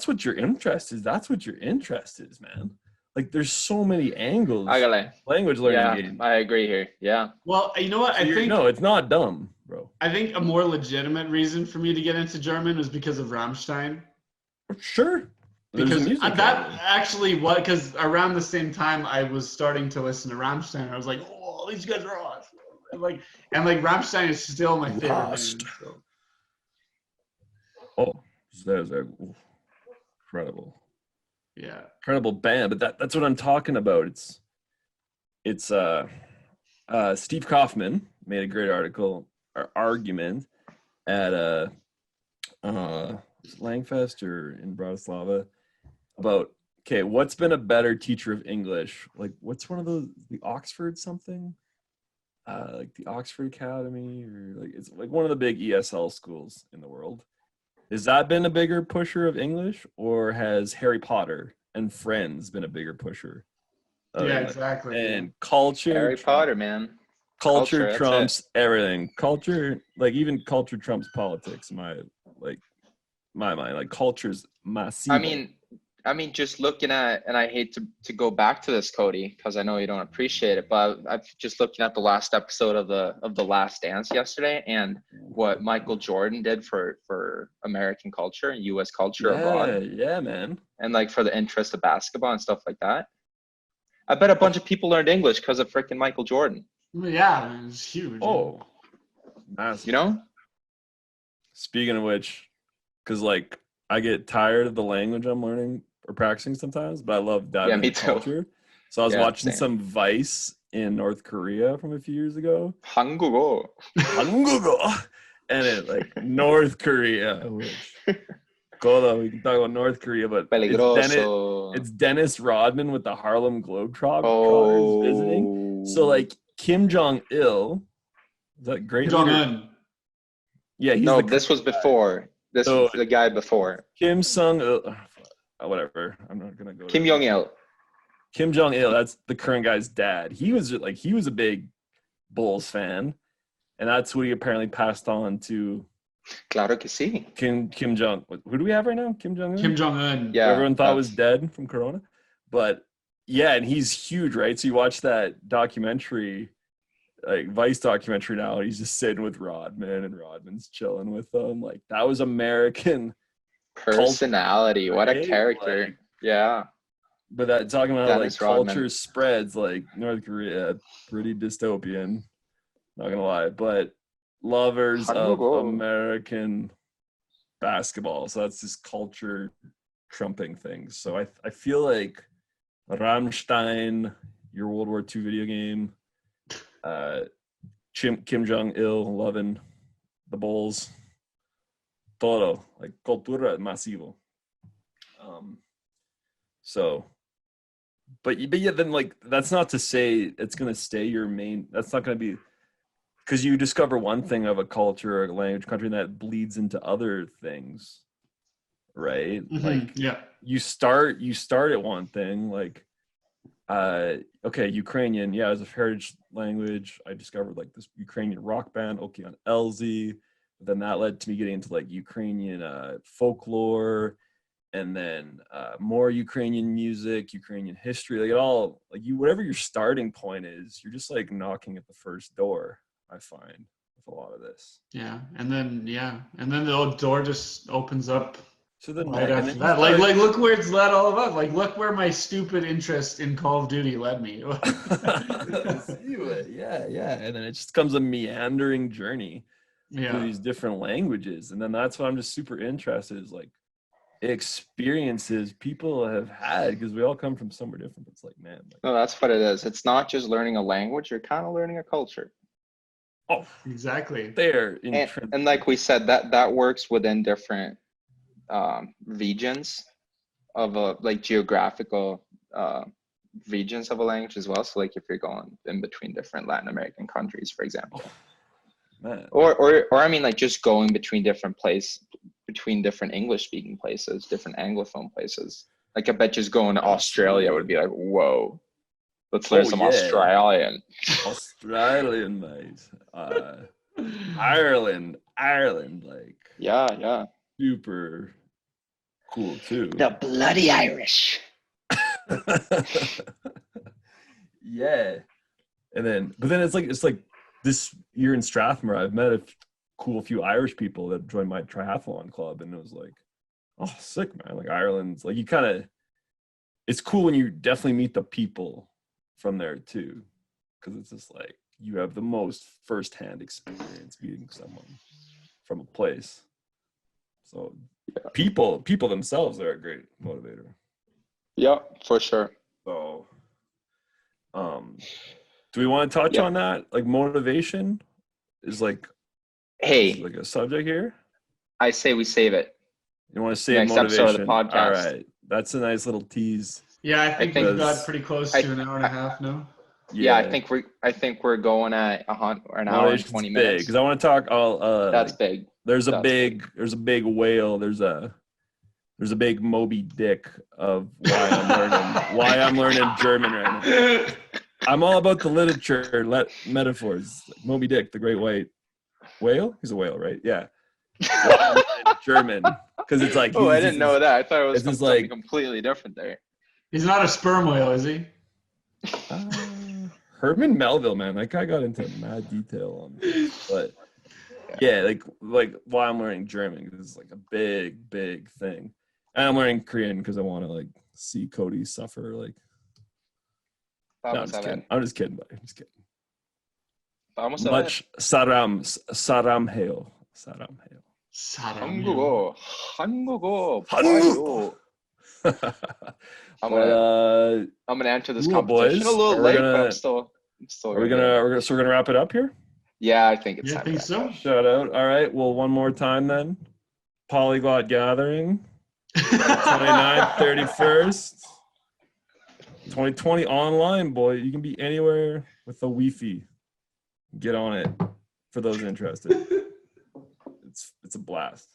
what your interest is, that's what your interest is, man. Like there's so many angles. Language learning game. I agree here. Yeah. Well, you know what? So no, it's not dumb, bro. I think a more legitimate reason for me to get into German was because of Rammstein. Sure. Because because around the same time I was starting to listen to Rammstein, I was like, oh, these guys are awesome. And Rammstein is still my favorite band. So. Oh, there's incredible. Yeah. Incredible band, but that's what I'm talking about. It's Steve Kaufman made a great argument at Langfest or in Bratislava about what's been a better teacher of English? Like what's one of the Oxford something? Like the Oxford Academy, or like it's like one of the big ESL schools in the world. Has that been a bigger pusher of English, or has Harry Potter and Friends been a bigger pusher? Exactly. And culture. Harry Potter, man. Culture trumps everything. Culture, like even culture trumps politics. My mind, like culture's massive. I mean, just looking at, and I hate to go back to this, Cody, because I know you don't appreciate it, but I've just looking at the last episode of the Last Dance yesterday, and what Michael Jordan did for American culture and U.S. culture abroad. Yeah, man. And like for the interest of basketball and stuff like that. I bet a bunch of people learned English because of freaking Michael Jordan. Yeah, it's huge. Oh, massive. You know? Speaking of which, because like I get tired of the language I'm learning or practicing sometimes, but I love diving into culture. So I was watching some Vice in North Korea from a few years ago. 한국어. And it like North Korea, which we can talk about North Korea, but it's Dennis Rodman with the Harlem Globetrotters visiting. So like Kim Jong-il, is that great? Jong-un. Yeah, this was before. This was the guy before. Kim Sung-il, whatever. I'm not gonna go. Kim Jong-il. Kim Jong-il, that's the current guy's dad. He was a big Bulls fan, and that's what he apparently passed on to. Claro que sí. Kim Jong. Who do we have right now? Kim Jong-un. Kim Jong-un. Yeah. Everyone thought was dead from Corona, but yeah, and he's huge, right? So you watch that documentary, like Vice documentary now, and he's just sitting with Rodman, and Rodman's chilling with them. Like that was American personality. What a character. Like, yeah. But that talking about how like Rodman. culture spreads, like North Korea, pretty dystopian. Not gonna lie, but lovers of American basketball. So that's this culture trumping things. So I feel like Rammstein, your World War II video game, Kim Jong-il loving the Bulls, todo, like cultura masivo. So, but yeah, then like that's not to say it's gonna stay your main. That's not gonna be because you discover one thing of a culture, or a language, country, and that bleeds into other things, right? Like you start at one thing, like okay, Ukrainian, yeah, as a heritage language, I discovered like this Ukrainian rock band, okay, on LZ. Then that led to me getting into like Ukrainian folklore, and then more Ukrainian music, Ukrainian history, like it all, like you, whatever your starting point is, you're just like knocking at the first door, I find, with a lot of this. Yeah, and then the old door just opens up. So then, right after that, like look where it's led all of us. Like look where my stupid interest in Call of Duty led me. Yeah, and then it just becomes a meandering journey through these different languages, and then that's what I'm just super interested is like experiences people have had, because we all come from somewhere different. It's like, man, like, no, that's what it is. It's not just learning a language, you're kind of learning a culture. Oh, exactly. And like we said, that works within different regions of a like geographical regions of a language as well. So like if you're going in between different Latin American countries, for example, or I mean like just going between different English speaking places, different Anglophone places. Like I bet just going to Australia would be like, whoa, let's learn some Australian, mate. Ireland, like yeah, super cool too. The bloody Irish. Yeah, and then but then it's like this year in Strathmore, I've met a few Irish people that joined my triathlon club, and it was like, oh, sick, man. Like Ireland's like, you kind of, it's cool when you definitely meet the people from there too, because it's just like you have the most firsthand experience meeting someone from a place. So people themselves are a great motivator. Yeah, for sure. So do we want to touch on that? Like motivation is like, like a subject here. I say we save it. You want to save next motivation? Episode of the podcast. All right, that's a nice little tease. Yeah, I think we've got pretty close to an hour and a half now. Yeah, I think we're going at an hour and 20 minutes. Because I want to talk. That's big. There's a big whale. There's a big Moby Dick of why I'm learning German right now. I'm all about the literature, metaphors. Like Moby Dick, the great white whale. He's a whale, right? Yeah. German, because it's like. Oh, I didn't know that. I thought it was something like completely different there. He's not a sperm whale, is he? Herman Melville, man, that guy got into mad detail on this. But yeah, like why I'm learning German, because it's like a big thing. And I'm learning Korean because I want to like see Cody suffer. Like, no, I'm just kidding, buddy. I'm just kidding. Much 사람해요. 한국어. I'm gonna enter this competition boys. a little late, but I'm still. We're gonna wrap it up here. Yeah, I think it's time. I think so. Shout out. All right. Well, one more time then. Polyglot Gathering, 29th, 31st, 2020 online, boy. You can be anywhere with the Wi-Fi. Get on it for those interested. It's a blast.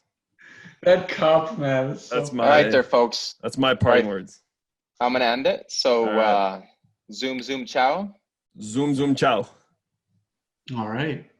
That cup, man. That's my. All right, there, folks. That's my parting words. I'm gonna end it. So, zoom, ciao. Zoom, ciao. All right.